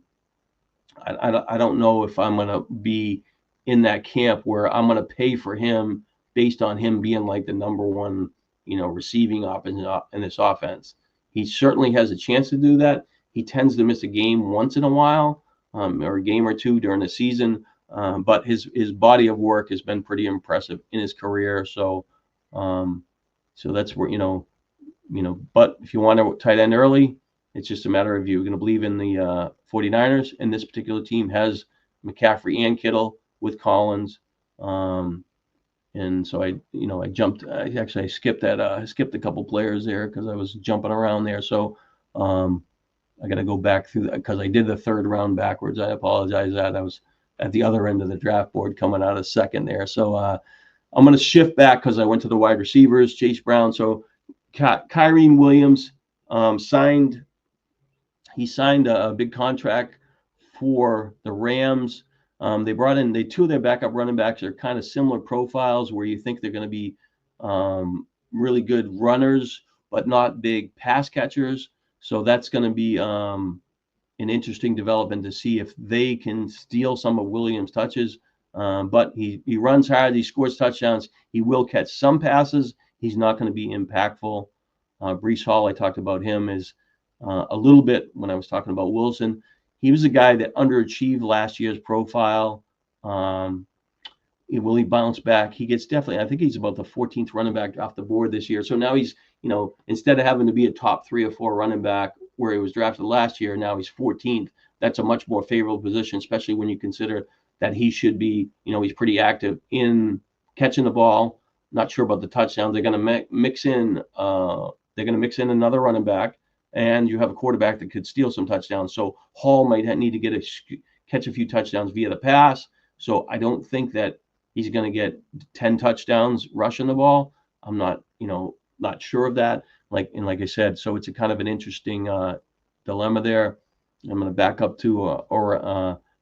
I don't know if I'm going to be in that camp where I'm going to pay for him based on him being like the number one, receiving option in this offense. He certainly has a chance to do that. He tends to miss a game once in a while, or a game or two during the season. But his body of work has been pretty impressive in his career. So that's where, but if you want a tight end early, it's just a matter of you're going to believe in the 49ers, and this particular team has McCaffrey and Kittle with Collins. And so I skipped that. I skipped a couple players there because I was jumping around there. So I got to go back through that because I did the third round backwards. I apologize that I was at the other end of the draft board coming out of second there. So I'm going to shift back because I went to the wide receivers, Chase Brown. So Kyren Williams signed a big contract for the Rams. They brought in two of their backup running backs are kind of similar profiles where you think they're going to be really good runners, but not big pass catchers. So that's going to be an interesting development to see if they can steal some of Williams' touches. But he runs hard. He scores touchdowns. He will catch some passes. He's not going to be impactful. Breece Hall, I talked about him as a little bit when I was talking about Wilson. He was a guy that underachieved last year's profile. Will he bounce back? He gets definitely, I think he's about the 14th running back off the board this year. So now he's, instead of having to be a top 3 or 4 running back where he was drafted last year, now he's 14th. That's a much more favorable position, especially when you consider that he should be, he's pretty active in catching the ball. Not sure about the touchdowns. They're going to mix in another running back, and you have a quarterback that could steal some touchdowns. So Hall might need to catch a few touchdowns via the pass. So I don't think that he's going to get 10 touchdowns rushing the ball. I'm not sure of that. Like I said, so it's a kind of an interesting dilemma there. I'm going to back up to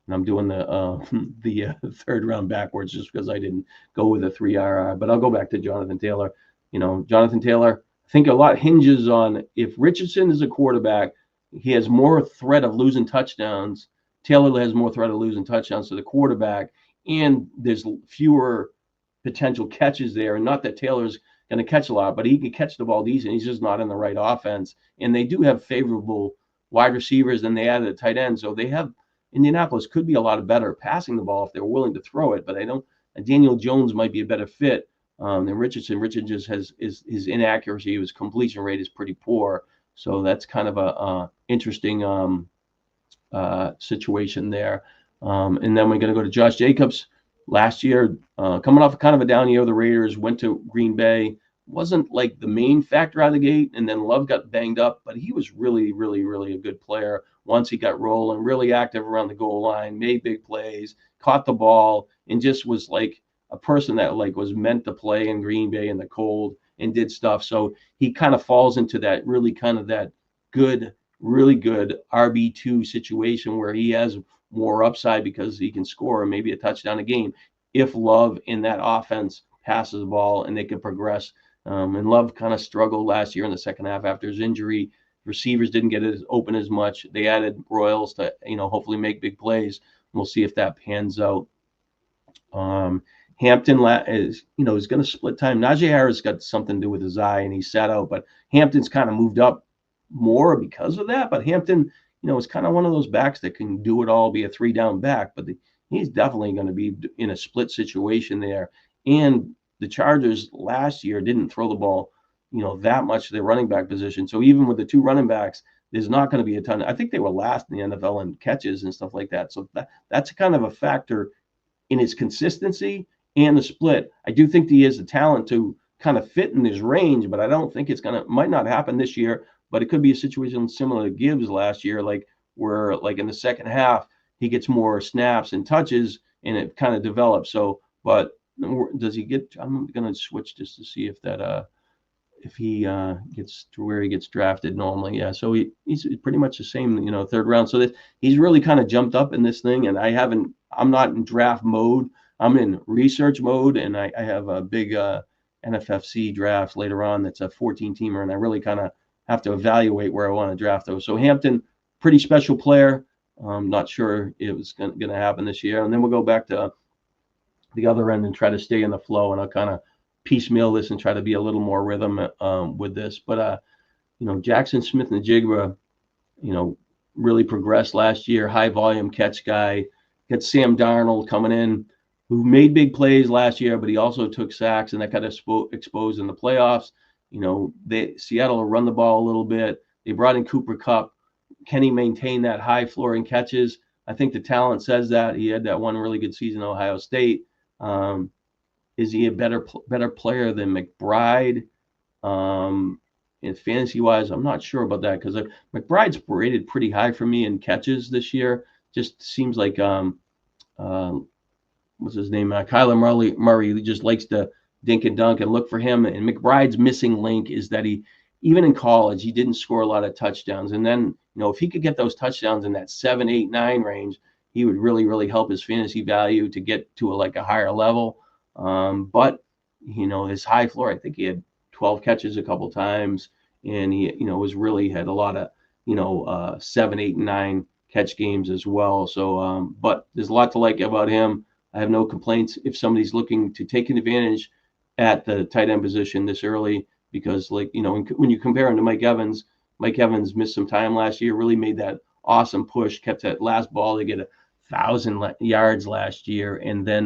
and I'm doing the third round backwards just because I didn't go with a 3RR. But I'll go back to Jonathan Taylor. Jonathan Taylor, I think a lot hinges on if Richardson is a quarterback, he has more threat of losing touchdowns. Taylor has more threat of losing touchdowns to the quarterback, and there's fewer potential catches there. And not that Taylor's going to catch a lot, but he can catch the ball decent. He's just not in the right offense. And they do have favorable wide receivers, and they added a tight end. So they have Indianapolis could be a lot better passing the ball if they're willing to throw it. But I don't. Daniel Jones might be a better fit than Richardson. Richardson just has his inaccuracy. His completion rate is pretty poor. So that's kind of a interesting situation there. And then we're going to go to Josh Jacobs. Last year, coming off kind of a down year, the Raiders went to Green Bay. Wasn't like the main factor out of the gate, and then Love got banged up, but he was really, really, really a good player once he got rolling, really active around the goal line, made big plays, caught the ball, and just was like a person that like was meant to play in Green Bay in the cold and did stuff. So he kind of falls into that really kind of that good, really good RB2 situation where he has more upside because he can score maybe a touchdown a game if Love in that offense passes the ball and they can progress. And Love kind of struggled last year in the second half after his injury. Receivers didn't get as open as much. They added Royals to hopefully make big plays. We'll see if that pans out. Hampton is going to split time. Najee Harris got something to do with his eye, and he sat out. But Hampton's kind of moved up more because of that. But Hampton, is kind of one of those backs that can do it all, be a 3-down back. But he's definitely going to be in a split situation there. And the Chargers last year didn't throw the ball, that much to their running back position. So even with the 2 running backs, there's not going to be a ton. I think they were last in the NFL in catches and stuff like that. So that's kind of a factor in his consistency and the split. I do think he has the talent to kind of fit in his range, but I don't think might not happen this year, but it could be a situation similar to Gibbs last year, where in the second half, he gets more snaps and touches and it kind of develops. So, but does he get, I'm going to switch just to see if that, if he gets to where he gets drafted normally. Yeah. So he's pretty much the same, 3rd round. So he's really kind of jumped up in this thing, and I'm not in draft mode. I'm in research mode, and I have a big NFFC draft later on that's a 14-teamer, and I really kind of have to evaluate where I want to draft those. So Hampton, pretty special player. I'm not sure it was going to happen this year. And then we'll go back to the other end and try to stay in the flow, and I'll kind of piecemeal this and try to be a little more rhythm with this. But, Jackson Smith-Njigba, really progressed last year, high volume catch guy. Got Sam Darnold coming in, who made big plays last year, but he also took sacks, and that got exposed in the playoffs. Seattle will run the ball a little bit. They brought in Cooper Kupp. Can he maintain that high floor in catches? I think the talent says that. He had that one really good season at Ohio State. Is he a better player than McBride? In fantasy-wise, I'm not sure about that, because McBride's rated pretty high for me in catches this year. Just seems like what's his name? Kyler Murray just likes to dink and dunk and look for him. And McBride's missing link is that even in college, he didn't score a lot of touchdowns. And then, if he could get those touchdowns in that 7, 8, 9 range, he would really, really help his fantasy value to get to a higher level. But his high floor, I think he had 12 catches a couple times, and he, was really had a lot of, 7, 8, and 9 catch games as well. So, but there's a lot to like about him. I have no complaints if somebody's looking to take an advantage at the tight end position this early, because when you compare him to Mike Evans missed some time last year, really made that awesome push, kept that last ball to get 1,000 yards last year. And then,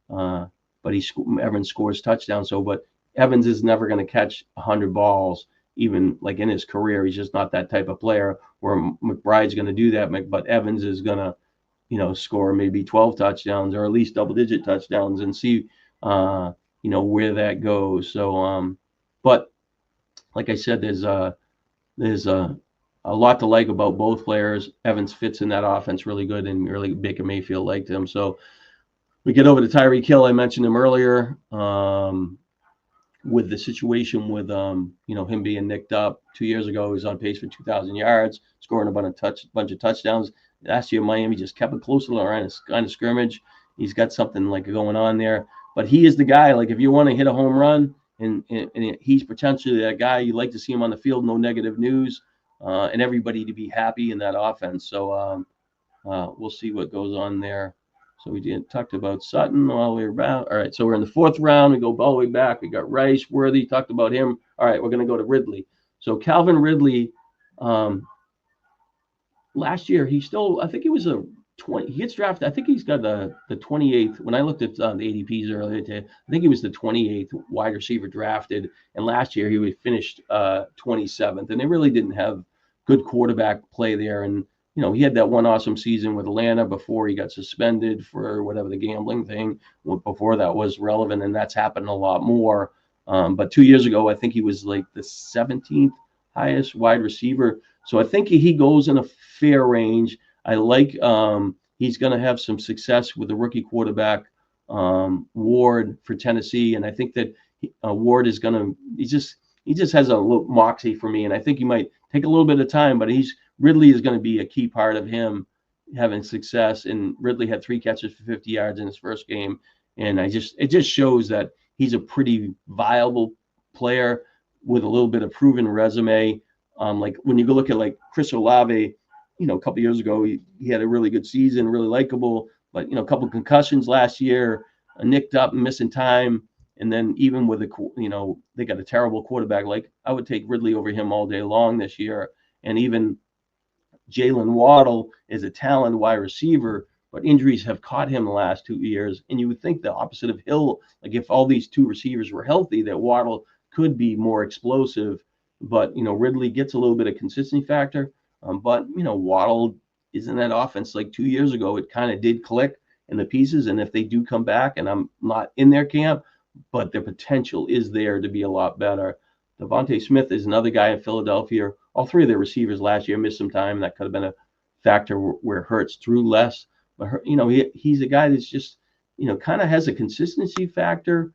but Evans scores touchdowns. But Evans is never going to catch 100 balls, even in his career. He's just not that type of player where McBride's going to do that. But Evans is going to, score maybe 12 touchdowns or at least double-digit touchdowns, and see, where that goes. So, but like I said, there's a lot to like about both players. Evans fits in that offense really good, and really Baker Mayfield liked him. So we get over to Tyreek Hill. I mentioned him earlier. With the situation with him being nicked up 2 years ago, he was on pace for 2,000 yards, scoring a bunch of touchdowns. Last year, Miami just kept it close to the line of scrimmage. He's got something going on there. But he is the guy. If you want to hit a home run, and he's potentially that guy, you like to see him on the field, no negative news, and everybody to be happy in that offense. So we'll see what goes on there. So we talked about Sutton all the way around. All right, so we're in the 4th round. We go all the way back. We got Rice, Worthy, talked about him. All right, we're going to go to Ridley. So Calvin Ridley, last year, I think he was a 20. He gets drafted. I think he's got the 28th. When I looked at the ADPs earlier today, I think he was the 28th wide receiver drafted. And last year, he finished 27th. And they really didn't have good quarterback play there. And he had that one awesome season with Atlanta before he got suspended for whatever the gambling thing. Before that was relevant, and that's happened a lot more. But 2 years ago, I think he was the 17th highest wide receiver. So I think he goes in a fair range. I like he's going to have some success with the rookie quarterback Ward for Tennessee, and I think that Ward is going to. He just has a little moxie for me, and I think he might take a little bit of time, but Ridley is going to be a key part of him having success. And Ridley had 3 catches for 50 yards in his first game. And it just shows that he's a pretty viable player with a little bit of proven resume. When you go look at Chris Olave, a couple years ago, he had a really good season, really likable, but a couple concussions last year, nicked up and missing time. And then even with they got a terrible quarterback. Like, I would take Ridley over him all day long this year. And even Jalen Waddle is a talented wide receiver, but injuries have caught him the last 2 years. And you would think the opposite of Hill, like if all these two receivers were healthy, that Waddle could be more explosive. But Ridley gets a little bit of consistency factor. But Waddle is in that offense. Like 2 years ago, it kind of did click in the pieces. And if they do come back, and I'm not in their camp, but their potential is there to be a lot better. Devontae Smith is another guy in Philadelphia. All three of their receivers last year missed some time. That could have been a factor where Hurts threw less. But he's a guy that's just kind of has a consistency factor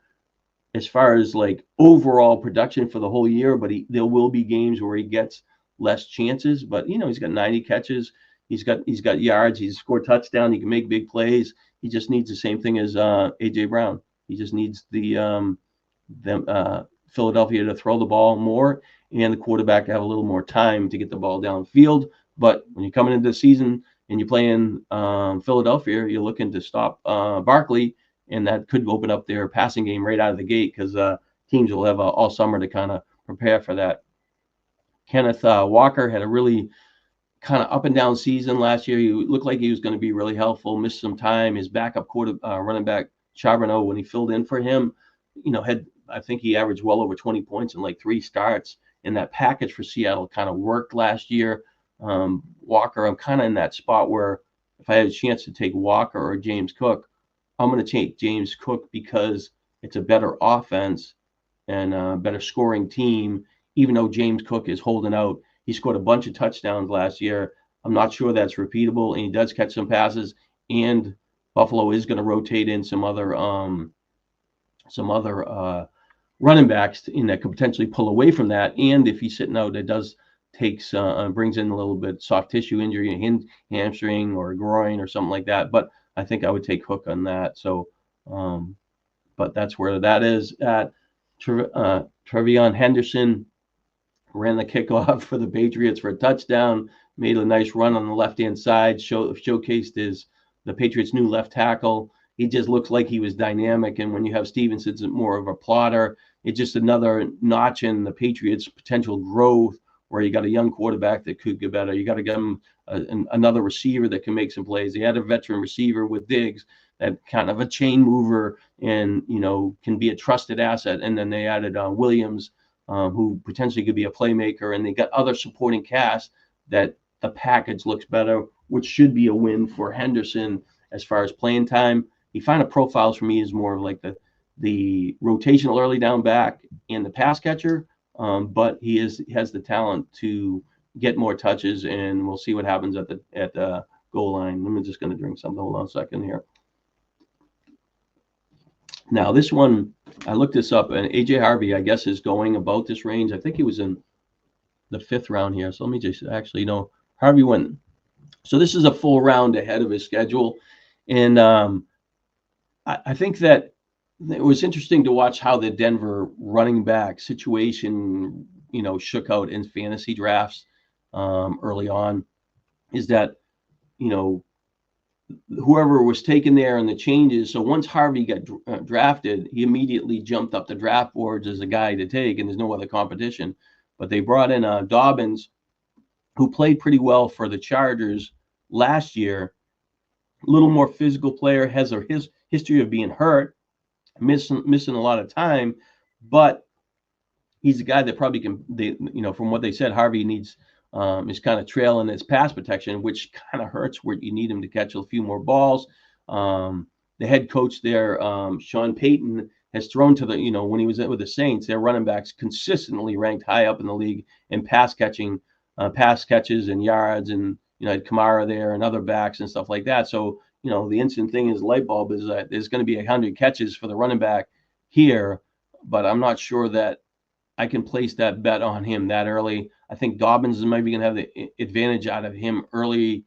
as far as like overall production for the whole year. But there will be games where he gets less chances. But he's got 90 catches. He's got yards. He's scored touchdown. He can make big plays. He just needs the same thing as AJ Brown. He just needs the Philadelphia to throw the ball more and the quarterback to have a little more time to get the ball downfield. But when you're coming into the season and you're playing Philadelphia, you're looking to stop Barkley, and that could open up their passing game right out of the gate because teams will have all summer to kind of prepare for that. Kenneth Walker had a really kind of up and down season last year. He looked like he was going to be really helpful, missed some time. His backup running back, Charbonneau, when he filled in for him, I think he averaged well over 20 points in like 3 starts. And that package for Seattle kind of worked last year. Walker, I'm kind of in that spot where if I had a chance to take Walker or James Cook, I'm going to take James Cook because it's a better offense and a better scoring team, even though James Cook is holding out. He scored a bunch of touchdowns last year. I'm not sure that's repeatable, and he does catch some passes. And Buffalo is going to rotate in some other running backs that could potentially pull away from that. And if he's sitting out, it does brings in a little bit soft tissue injury, hamstring or groin or something like that. But I think I would take Hook on that. So, but that's where that is at. Trevion Henderson ran the kickoff for the Patriots for a touchdown, made a nice run on the left-hand side, showcased the Patriots' new left tackle. He just looks like he was dynamic. And when you have Stevenson's more of a plotter, it's just another notch in the Patriots' potential growth where you got a young quarterback that could get better. You got to give him another receiver that can make some plays. They had a veteran receiver with Diggs, that kind of a chain mover and, can be a trusted asset. And then they added Williams, who potentially could be a playmaker. And they got other supporting cast that the package looks better, which should be a win for Henderson as far as playing time. He kind of profiles for me as more of like the rotational early down back and the pass catcher, but he has the talent to get more touches, and we'll see what happens at the goal line. I'm just going to drink something. Hold on a second here. Now this one, I looked this up, and AJ Harvey, I guess, is going about this range. I think he was in the 5th round here. So let me just actually Harvey went. So this is a full round ahead of his schedule, and I think that it was interesting to watch how the Denver running back situation, shook out in fantasy drafts early on. Is that, whoever was taken there and the changes. So once Harvey got drafted, he immediately jumped up the draft boards as a guy to take, and there's no other competition. But they brought in Dobbins, who played pretty well for the Chargers last year. A little more physical player, has his history of being hurt, missing a lot of time, but he's a guy that probably can. From what they said, Harvey needs is kind of trailing his pass protection, which kind of hurts where you need him to catch a few more balls. The head coach there, Sean Payton, has thrown to when he was with the Saints, their running backs consistently ranked high up in the league in pass catches and yards, and had Kamara there and other backs and stuff like that. So the instant thing is light bulb is that there's going to be 100 catches for the running back here, but I'm not sure that I can place that bet on him that early. I think Dobbins is maybe going to have the advantage out of him early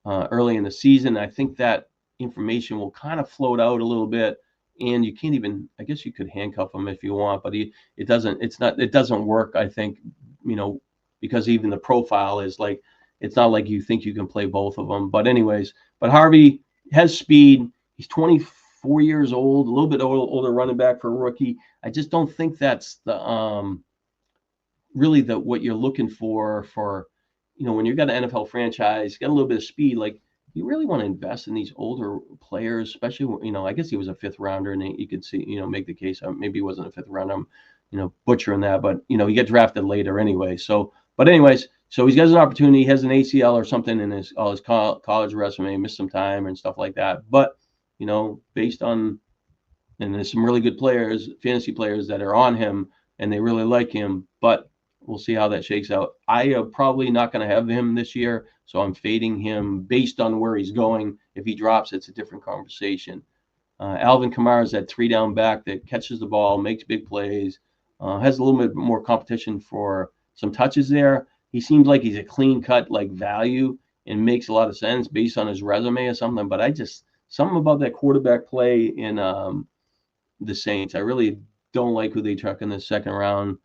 in the season. I think that information will kind of float out a little bit, and you can't even. I guess you could handcuff him if you want, but it doesn't work. I think because even the profile is like it's not like you think you can play both of them. But anyways, but Harvey has speed. He's 24 years old, a little bit older running back for a rookie. I just don't think that's the really the what you're looking for, when you've got an NFL franchise, got a little bit of speed, like you really want to invest in these older players, especially, I guess he was a fifth rounder, and you could see, make the case, maybe he wasn't a fifth rounder. I'm, butchering that, but he get drafted later anyway. So, but anyways, so he's got an opportunity. He has an ACL or something in his college resume, missed some time and stuff like that. But based on, and there's some really good players, fantasy players that are on him, and they really like him. But we'll see how that shakes out. I am probably not going to have him this year, so I'm fading him based on where he's going. If he drops, it's a different conversation. Alvin Kamara is that 3-down back that catches the ball, makes big plays, has a little bit more competition for some touches there. He seems like he's a clean-cut like value and makes a lot of sense based on his resume or something. But something about that quarterback play in the Saints. I really don't like who they took in the second round.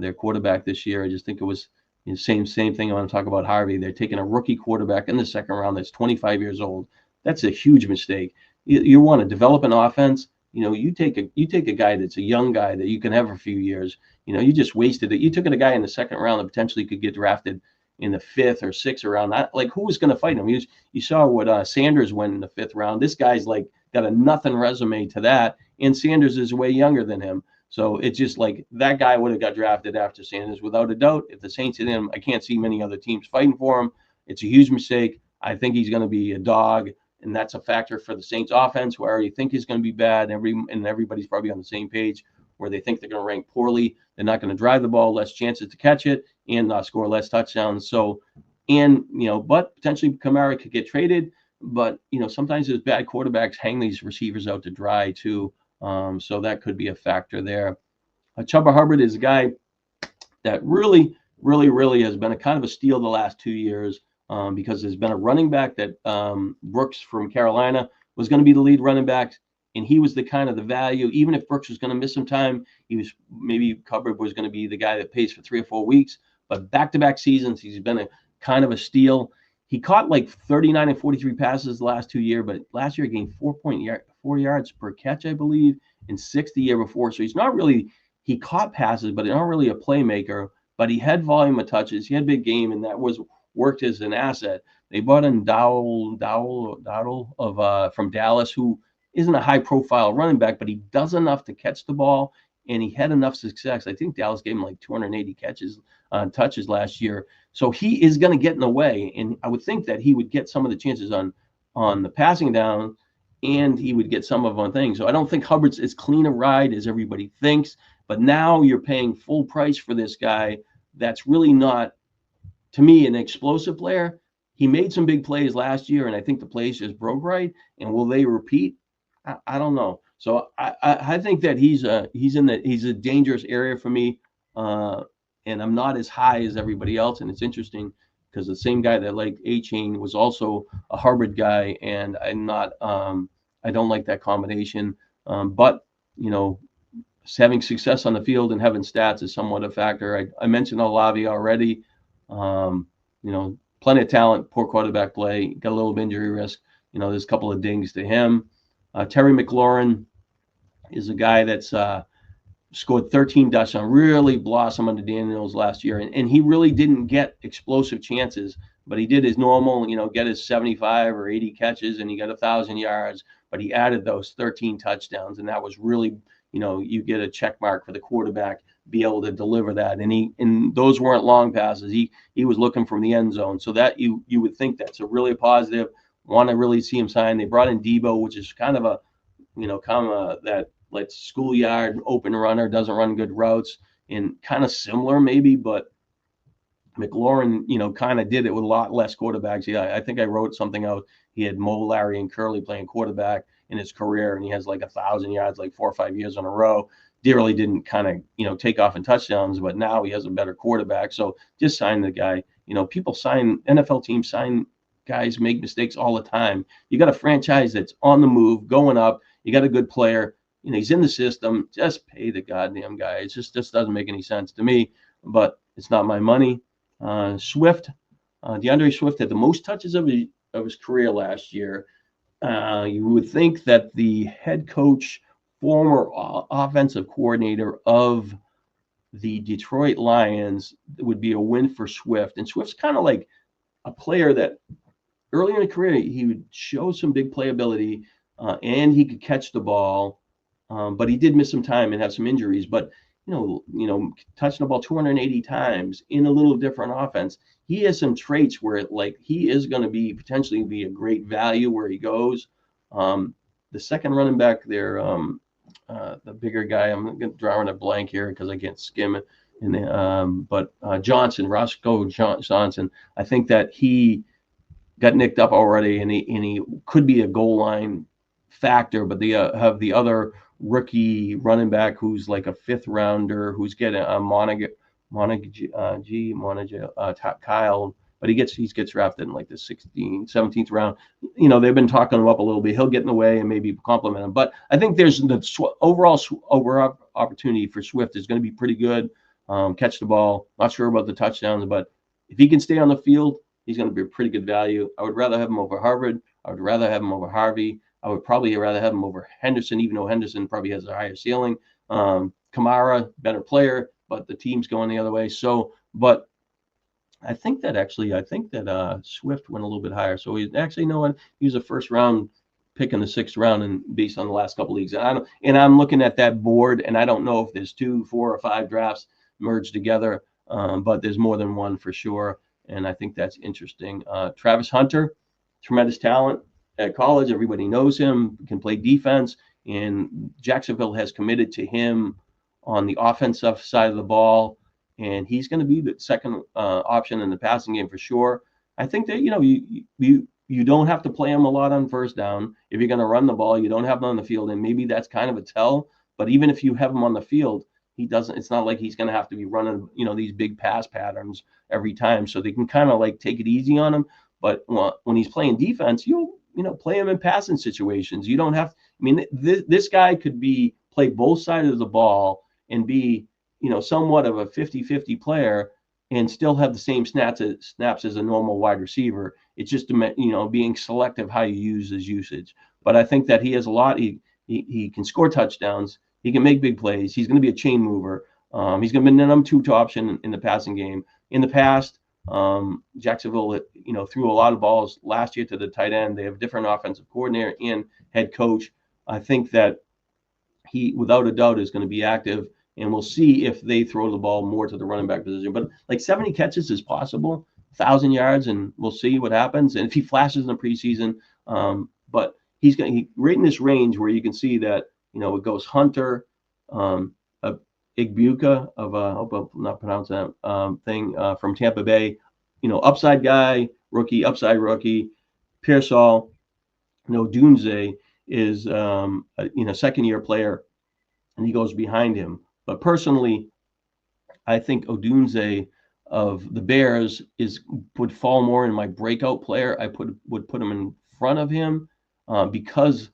Their quarterback this year. I just think it was the same thing. I want to talk about Harvey. They're taking a rookie quarterback in the second round that's 25 years old. That's a huge mistake. You want to develop an offense. You take a guy that's a young guy that you can have for a few years. You just wasted it. You took a guy in the second round that potentially could get drafted in the fifth or sixth round. Like, who was going to fight him? You saw what Sanders went in the fifth round. This guy's like got a nothing resume to that, and Sanders is way younger than him. So it's just like that guy would have got drafted after Sanders without a doubt. If the Saints hit him, I can't see many other teams fighting for him. It's a huge mistake. I think he's going to be a dog, and that's a factor for the Saints offense, who I already think is going to be bad. And everybody's probably on the same page where they think they're going to rank poorly. They're not going to drive the ball, less chances to catch it, and score less touchdowns. So, but potentially Kamara could get traded. But, sometimes those bad quarterbacks hang these receivers out to dry too. So that could be a factor there. Chuba Hubbard is a guy that really, really, really has been a kind of a steal the last 2 years because there's been a running back that Brooks from Carolina was going to be the lead running back, and he was the kind of the value. Even if Brooks was going to miss some time, maybe Hubbard was going to be the guy that pays for 3 or 4 weeks. But back-to-back seasons, he's been a kind of a steal. He caught like 39 and 43 passes the last 2 years, but last year he gained 4 yards per catch, I believe, and 6 the year before. So he's not really, he caught passes, but not really a playmaker. But he had volume of touches. He had a big game, and that worked as an asset. They brought in Dowell from Dallas, who isn't a high-profile running back, but he does enough to catch the ball, and he had enough success. I think Dallas gave him like 280 touches last year. So he is going to get in the way, and I would think that he would get some of the chances on the passing down, and he would get some of on things. So I don't think Hubbard's as clean a ride as everybody thinks, but now you're paying full price for this guy that's really not, to me, an explosive player. He made some big plays last year, and I think the plays just broke right. And will they repeat? I don't know. So I think that he's a dangerous area for me, and I'm not as high as everybody else. And it's interesting because the same guy that liked A-Chain was also a Harvard guy, and I don't like that combination. But having success on the field and having stats is somewhat a factor. I mentioned Olave already. Plenty of talent, poor quarterback play, got a little injury risk. There's a couple of dings to him. Terry McLaurin is a guy that's scored 13 touchdowns, really blossomed under Daniels last year. And he really didn't get explosive chances, but he did his normal, get his 75 or 80 catches, and he got 1,000 yards. But he added those 13 touchdowns, and that was really, you get a check mark for the quarterback, be able to deliver that. And those weren't long passes. He was looking from the end zone. So that you would think that's a really positive. Want to really see him sign. They brought in Debo, which is kind of that like schoolyard open runner, doesn't run good routes, and kind of similar maybe, but McLaurin, kind of did it with a lot less quarterbacks. Yeah, I think I wrote something out. He had Mo, Larry, and Curley playing quarterback in his career, and he has like 1,000 yards, like 4 or 5 years in a row. Really didn't kind of, take off in touchdowns, but now he has a better quarterback. So just sign the guy. People sign, NFL teams sign guys, make mistakes all the time. You got a franchise that's on the move, going up. You got a good player. He's in the system. Just pay the goddamn guy. It just doesn't make any sense to me, but it's not my money. Swift, DeAndre Swift had the most touches of his career last year. You would think that the head coach, former offensive coordinator of the Detroit Lions, would be a win for Swift. And Swift's kind of like a player that early in his career he would show some big playability, and he could catch the ball, but he did miss some time and have some injuries. But touching the ball 280 times in a little different offense, he has some traits where he is going to be potentially be a great value where he goes. The second running back there, the bigger guy, I'm drawing a blank here because I can't skim it. But Roscoe Johnson, I think that he got nicked up already, and he could be a goal line factor. But they have the other rookie running back who's like a fifth rounder who's getting a Kyle, but he gets drafted in like the 16th, 17th round. They've been talking him up a little bit. He'll get in the way and maybe compliment him. But I think there's the overall opportunity for Swift is going to be pretty good. Catch the ball. Not sure about the touchdowns, but if he can stay on the field, he's going to be a pretty good value. I would rather have him over Harvard. I would rather have him over Harvey. I would probably rather have him over Henderson, even though Henderson probably has a higher ceiling. Kamara, better player, but the team's going the other way. So, but I think that Swift went a little bit higher. So he actually, he was a first round pick in the 6th round, and based on the last couple of leagues. And I'm looking at that board, and I don't know if there's 2, 4, or 5 drafts merged together, but there's more than one for sure. And I think that's interesting. Travis Hunter, tremendous talent at college. Everybody knows him, can play defense, and Jacksonville has committed to him on the offensive side of the ball, and he's going to be the second option in the passing game for sure. I think that you don't have to play him a lot on first down. If you're going to run the ball, you don't have him on the field, and maybe that's kind of a tell. But even if you have him on the field, he doesn't. It's not like he's going to have to be running, these big pass patterns every time. So they can kind of like take it easy on him. But when he's playing defense, play him in passing situations. You don't have. This guy could play both sides of the ball and be, somewhat of a 50-50 player and still have the same snaps as a normal wide receiver. It's just, being selective how you use his usage. But I think that he has a lot. He can score touchdowns. He can make big plays. He's going to be a chain mover. He's going to be the number 2 option in the passing game. In the past, Jacksonville, threw a lot of balls last year to the tight end. They have a different offensive coordinator and head coach. I think that he, without a doubt, is going to be active, and we'll see if they throw the ball more to the running back position. But like 70 catches is possible, 1,000 yards, and we'll see what happens. And if he flashes in the preseason, but he's right in this range where you can see that, it goes Hunter, Igbuka of I hope I'm not pronouncing that thing from Tampa Bay, upside guy, upside rookie. Pearsall, Dunze is a second-year player, and he goes behind him. But personally, I think Odunze of the Bears would fall more in my breakout player. I would put him in front of him because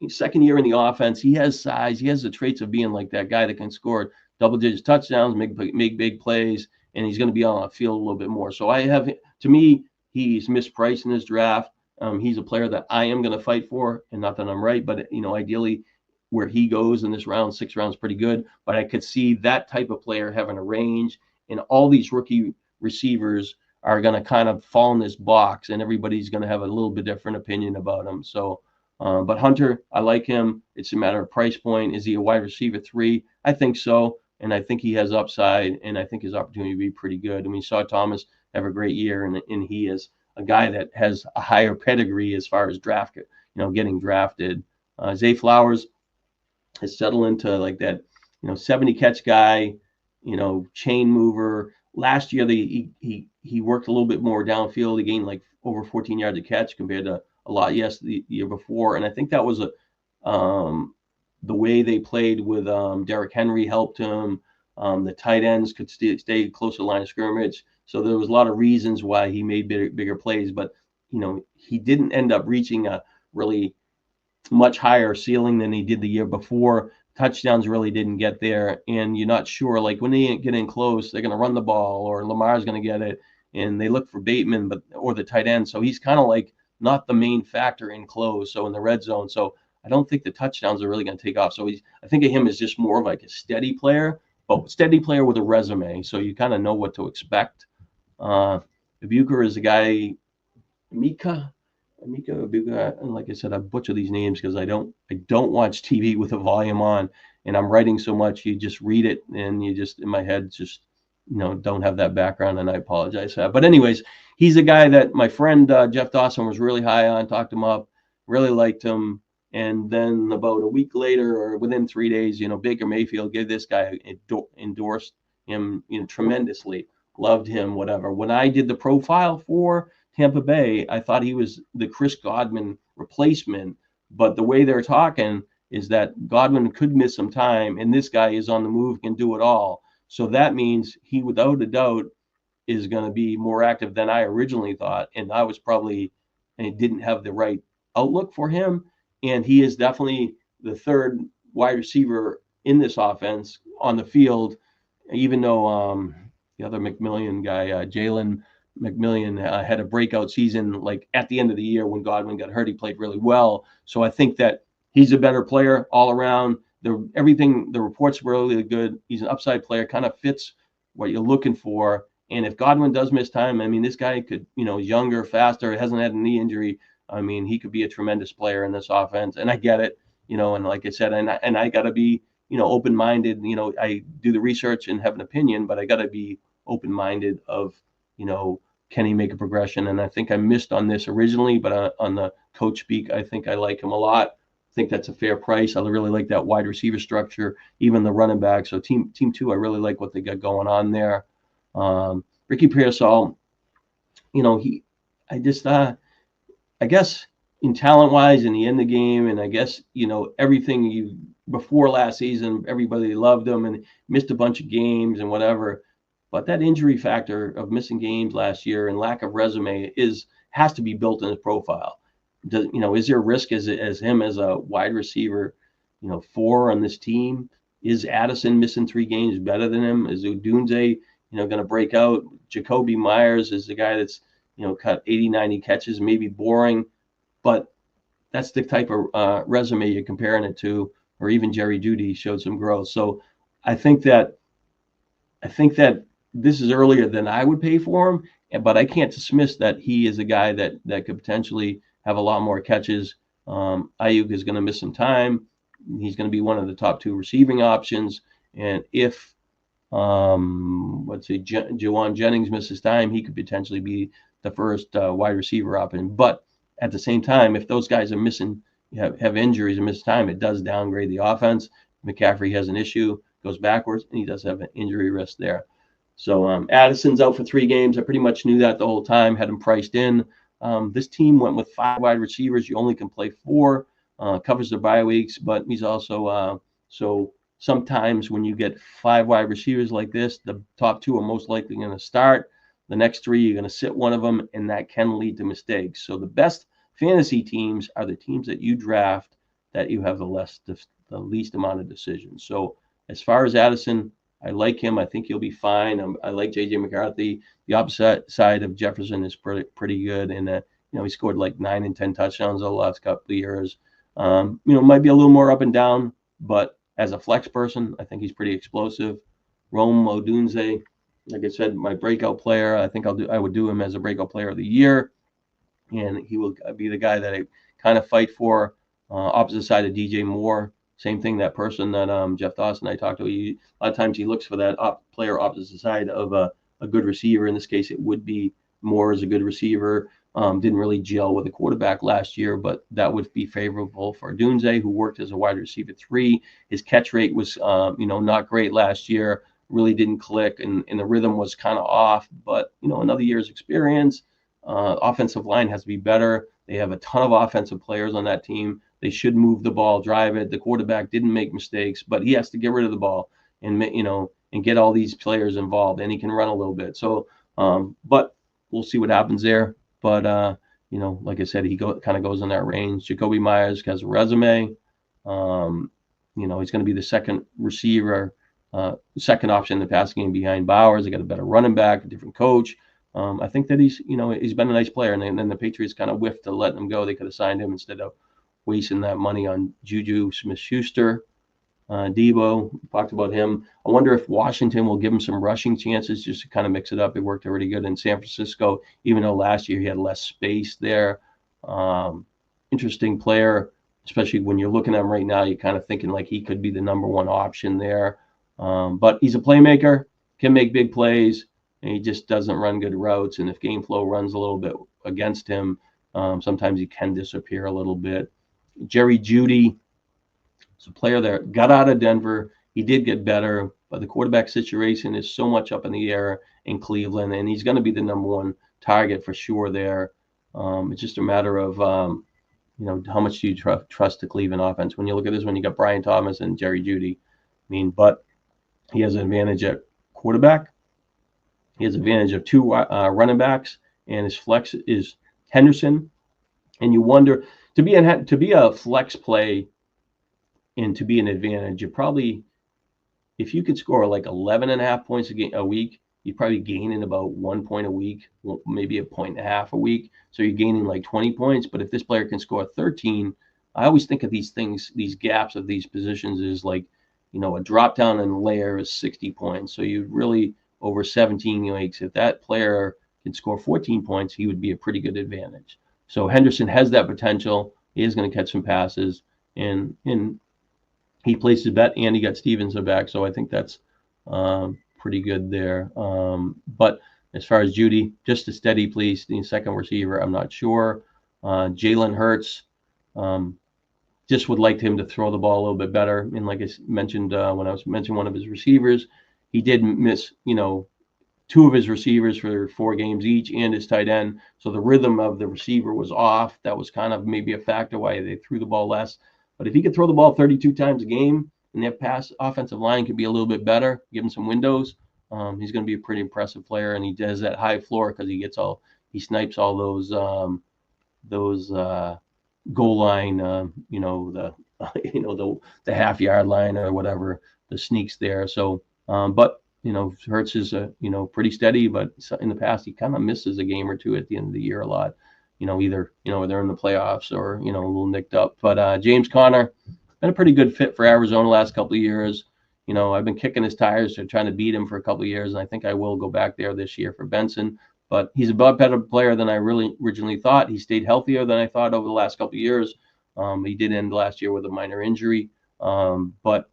second year in the offense, he has size. He has the traits of being like that guy that can score double-digit touchdowns, make big plays, and he's going to be on the field a little bit more. So to me, he's mispriced in his draft. He's a player that I am going to fight for, and not that I'm right, but ideally where he goes in this round, 6 rounds, pretty good. But I could see that type of player having a range, and all these rookie receivers are going to kind of fall in this box, and everybody's going to have a little bit different opinion about him. So, but Hunter, I like him. It's a matter of price point. Is he a wide receiver 3? I think so, and I think he has upside, and I think his opportunity to be pretty good. We saw Thomas have a great year, and he is a guy that has a higher pedigree as far as getting drafted. Zay Flowers has settled into like that, 70 catch guy, chain mover. Last year, he worked a little bit more downfield. He gained like over 14 yards a catch compared to a lot the year before. And I think that was the way they played with Derrick Henry helped him. The tight ends could stay close to the line of scrimmage. So there was a lot of reasons why he made bigger plays, but he didn't end up reaching a really much higher ceiling than he did the year before. Touchdowns really didn't get there, and you're not sure, like when they get in close, they're going to run the ball or Lamar's going to get it, and they look for Bateman, or the tight end. So he's kind of like not the main factor in close. So in the red zone, so I don't think the touchdowns are really going to take off. So I think of him as just more of like a steady player, but steady player with a resume. So you kind of know what to expect. Bucher is a guy, Mika Ibuka, and like I said, I butcher these names because I don't watch TV with the volume on, and I'm writing so much. You just read it, and you just in my head just don't have that background, and I apologize for that. But anyways, he's a guy that my friend Jeff Dawson was really high on. Talked him up, really liked him, and then about a week later, or within 3 days, Baker Mayfield gave this guy endorsed him, tremendously, loved him, whatever. When I did the profile for Tampa Bay, I thought he was the Chris Godwin replacement, but the way they're talking is that Godwin could miss some time, and this guy is on the move, can do it all. So that means he, without a doubt, is going to be more active than I originally thought, and I didn't have the right outlook for him. And he is definitely the third wide receiver in this offense on the field, even though the other McMillian guy, Jalen McMillian, had a breakout season like at the end of the year when Godwin got hurt. He played really well. So I think that he's a better player all around. The reports were really good. He's an upside player, kind of fits what you're looking for. And if Godwin does miss time, I mean, this guy could, younger, faster, hasn't had a knee injury. I mean, he could be a tremendous player in this offense. And I get it, and like I said, and I got to be, open-minded. I do the research and have an opinion, but I got to be open-minded of, can he make a progression? And I think I missed on this originally, but on the coach speak, I think I like him a lot. I think that's a fair price. I really like that wide receiver structure, even the running back. So team 2, I really like what they got going on there. Ricky Pearsall, I guess in talent wise in the end of the game, and I guess, everything before last season, everybody loved him and missed a bunch of games and whatever. But that injury factor of missing games last year and lack of resume has to be built in his profile. Is there a risk as him as a wide receiver, 4 on this team? Is Addison missing 3 games better than him? Is Odunze, going to break out? Jacoby Myers is the guy that's, cut 80, 90 catches, maybe boring, but that's the type of resume you're comparing it to, or even Jerry Jeudy showed some growth. So I think that this is earlier than I would pay for him, but I can't dismiss that he is a guy that could potentially have a lot more catches. Ayuk is going to miss some time. He's going to be one of the top 2 receiving options. And if, Jawan Jennings misses time, he could potentially be the first wide receiver option. But at the same time, if those guys are missing, have injuries and miss time, it does downgrade the offense. McCaffrey has an issue, goes backwards, and he does have an injury risk there. So Addison's out for 3 games. I pretty much knew that the whole time, had him priced in. This team went with 5 wide receivers. You only can play 4, covers the bye weeks, but he's also so sometimes when you get 5 wide receivers like this, the top 2 are most likely going to start. The next 3, you're going to sit one of them, and that can lead to mistakes. So the best fantasy teams are the teams that you draft that you have the least amount of decisions. So as far as Addison, I like him. I think he'll be fine. I like J.J. McCarthy. The opposite side of Jefferson is pretty good, and he scored like 9 and 10 touchdowns the last couple of years. Might be a little more up and down, but as a flex person, I think he's pretty explosive. Rome Odunze, like I said, my breakout player. I think I would do him as a breakout player of the year, and he will be the guy that I kind of fight for. Opposite side of DJ Moore, same thing. That person that Jeff Dawson I talked to, a lot of times he looks for that player opposite side of a good receiver. In this case, it would be Moore as a good receiver. Didn't really gel with a quarterback last year, but that would be favorable for Dunze, who worked as a wide receiver 3. His catch rate was, not great last year. Really didn't click, and the rhythm was kind of off. But another year's experience. Offensive line has to be better. They have a ton of offensive players on that team. They should move the ball, drive it. The quarterback didn't make mistakes, but he has to get rid of the ball and get all these players involved, and he can run a little bit. So, but we'll see what happens there. But like I said, he kind of goes in that range. Jacoby Myers has a resume. He's going to be the second receiver, second option in the passing game behind Bowers. They got a better running back, a different coach. I think that he's been a nice player, and then the Patriots kind of whiffed to letting him go. They could have signed him instead of wasting that money on Juju Smith-Schuster. Debo, talked about him. I wonder if Washington will give him some rushing chances just to kind of mix it up. It worked already good in San Francisco, even though last year he had less space there. Interesting player, especially when you're looking at him right now. You're kind of thinking like he could be the number one option there. But he's a playmaker, can make big plays, and he just doesn't run good routes. And if game flow runs a little bit against him, sometimes he can disappear a little bit. Jerry Jeudy, it's a player that got out of Denver. He did get better, but the quarterback situation is so much up in the air in Cleveland, and he's going to be the number one target for sure there. It's just a matter of, how much do you trust the Cleveland offense? When you look at this one, you got Brian Thomas and Jerry Jeudy. But he has an advantage at quarterback. He has an advantage of two running backs, and his flex is Henderson. And you wonder, to be a flex play and to be an advantage, you probably, if you could score like 11.5 points a week, you're probably gaining about 1 point a week, maybe 1.5 points a week. So you're gaining like 20 points. But if this player can score 13, I always think of these things, these gaps of these positions is like, a drop down and layer is 60 points. So you really, over 17 weeks, if that player can score 14 points, he would be a pretty good advantage. So Henderson has that potential. He is going to catch some passes, and he placed his bet, and he got Stevenson back. So I think that's pretty good there. But as far as Jeudy, just a steady please. The second receiver, I'm not sure. Jalen Hurts, just would like him to throw the ball a little bit better. And like I mentioned when I was mentioning one of his receivers, he did miss, two of his receivers for 4 games each and his tight end. So the rhythm of the receiver was off. That was kind of maybe a factor why they threw the ball less. But if he could throw the ball 32 times a game and that offensive line could be a little bit better, give him some windows, he's going to be a pretty impressive player. And he does that high floor because he snipes all those goal line, the half yard line or whatever, the sneaks there. So, but Hurts is pretty steady, but in the past he kind of misses a game or two at the end of the year a lot. Either they're in the playoffs or a little nicked up. But James Conner been a pretty good fit for Arizona last couple of years. I've been kicking his tires to trying to beat him for a couple of years, and I think I will go back there this year for Benson. But he's a better player than I really originally thought. He stayed healthier than I thought over the last couple of years. He did end last year with a minor injury. But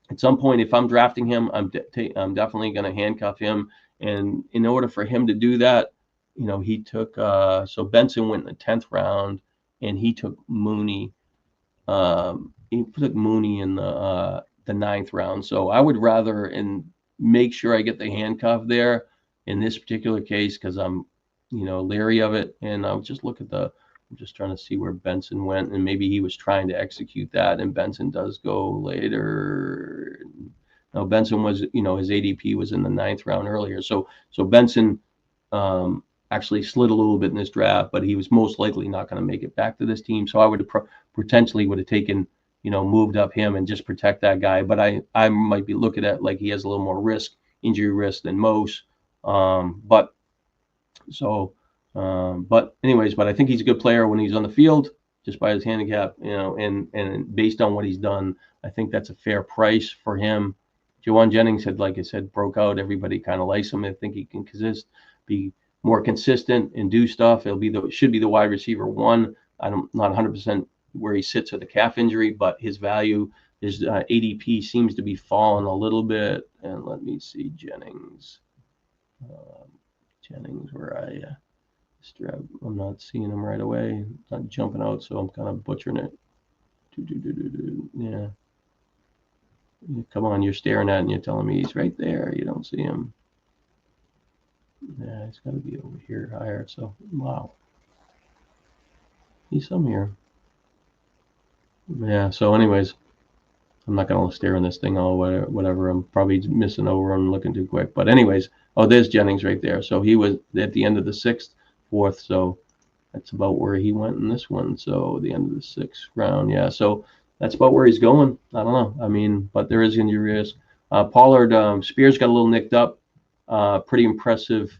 at some point, if I'm drafting him, I'm definitely going to handcuff him. And in order for him to do that, he took so Benson went in the 10th round, and he took Mooney. He took Mooney in the 9th round. So I would rather and make sure I get the handcuff there in this particular case because I'm, leery of it. And I'll just look at I'm just trying to see where Benson went, and maybe he was trying to execute that, and Benson does go later. No, Benson was, his ADP was in the 9th round earlier. So Benson actually slid a little bit in this draft, but he was most likely not going to make it back to this team. So I would have potentially would have taken, moved up him and just protect that guy. But I might be looking at like he has a little more injury risk than most. But I think he's a good player when he's on the field, just by his handicap, and based on what he's done, I think that's a fair price for him. Juwan Jennings had, like I said, broke out. Everybody kind of likes him. I think he can be more consistent and do stuff. Should be the wide receiver 1. I'm not 100% where he sits with the calf injury, but his value, his ADP seems to be falling a little bit. And let me see Jennings. Jennings, where I'm not seeing him right away. It's not jumping out, so I'm kind of butchering it. Yeah. Come on, you're staring at it and you're telling me he's right there. You don't see him. Yeah, he's got to be over here higher. So, wow. He's somewhere. Yeah, so anyways, I'm not going to stare in this thing all whatever. I'm probably missing over. I'm looking too quick. But anyways, there's Jennings right there. So he was at the end of the 6th, 4th. So that's about where he went in this one. So the end of the 6th round. Yeah, so that's about where he's going. I don't know. But there is injury risk. Pollard, Spears got a little nicked up. Pretty impressive,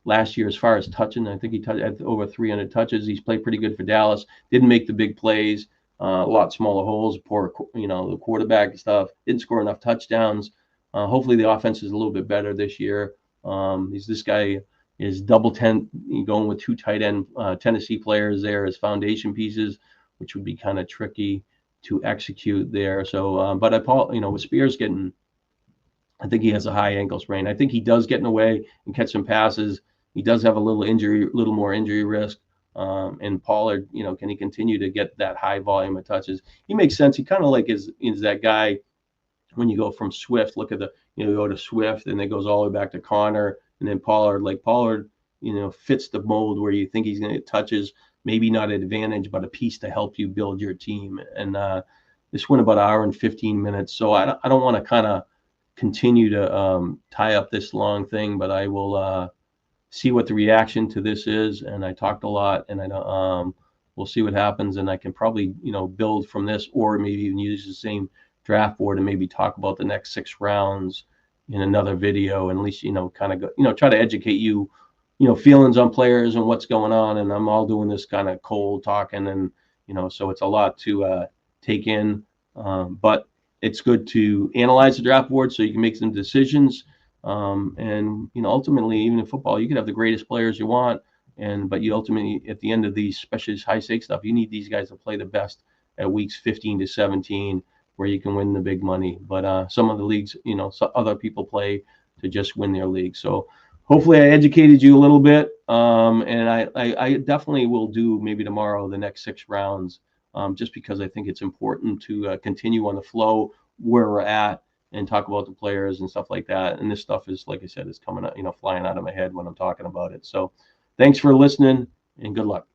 last year as far as touching. I think he had over 300 touches. He's played pretty good for Dallas. Didn't make the big plays. A lot smaller holes. Poor, the quarterback stuff. Didn't score enough touchdowns. Hopefully the offense is a little bit better this year. This guy is going with 2 tight end Tennessee players there as foundation pieces, which would be kind of tricky to execute there. So, but with Spears getting, I think he has a high ankle sprain. I think he does get in the way and catch some passes. He does have a little more injury risk. And Pollard, can he continue to get that high volume of touches? He makes sense. He kind of like is that guy when you go from Swift. Look at go to Swift and it goes all the way back to Connor and then Pollard. Like Pollard, fits the mold where you think he's going to get touches, maybe not an advantage, but a piece to help you build your team. And this went about an hour and 15 minutes. So I don't want to kind of continue to tie up this long thing, but I will see what the reaction to this is. And I talked a lot, and we'll see what happens. And I can probably build from this, or maybe even use the same draft board and maybe talk about the next 6 rounds in another video, and at least kind of go, try to educate you, feelings on players and what's going on. And I'm all doing this kind of cold talking, and so it's a lot to take in, but it's good to analyze the draft board so you can make some decisions. And ultimately, even in football, you can have the greatest players you want, but you ultimately, at the end of these, especially high stakes stuff, you need these guys to play the best at weeks 15 to 17, where you can win the big money. But some of the leagues, other people play to just win their league. So hopefully I educated you a little bit. And I definitely will do maybe tomorrow the next 6 rounds. Just because I think it's important to continue on the flow where we're at and talk about the players and stuff like that. And this stuff is, like I said, is coming out, flying out of my head when I'm talking about it. So thanks for listening and good luck.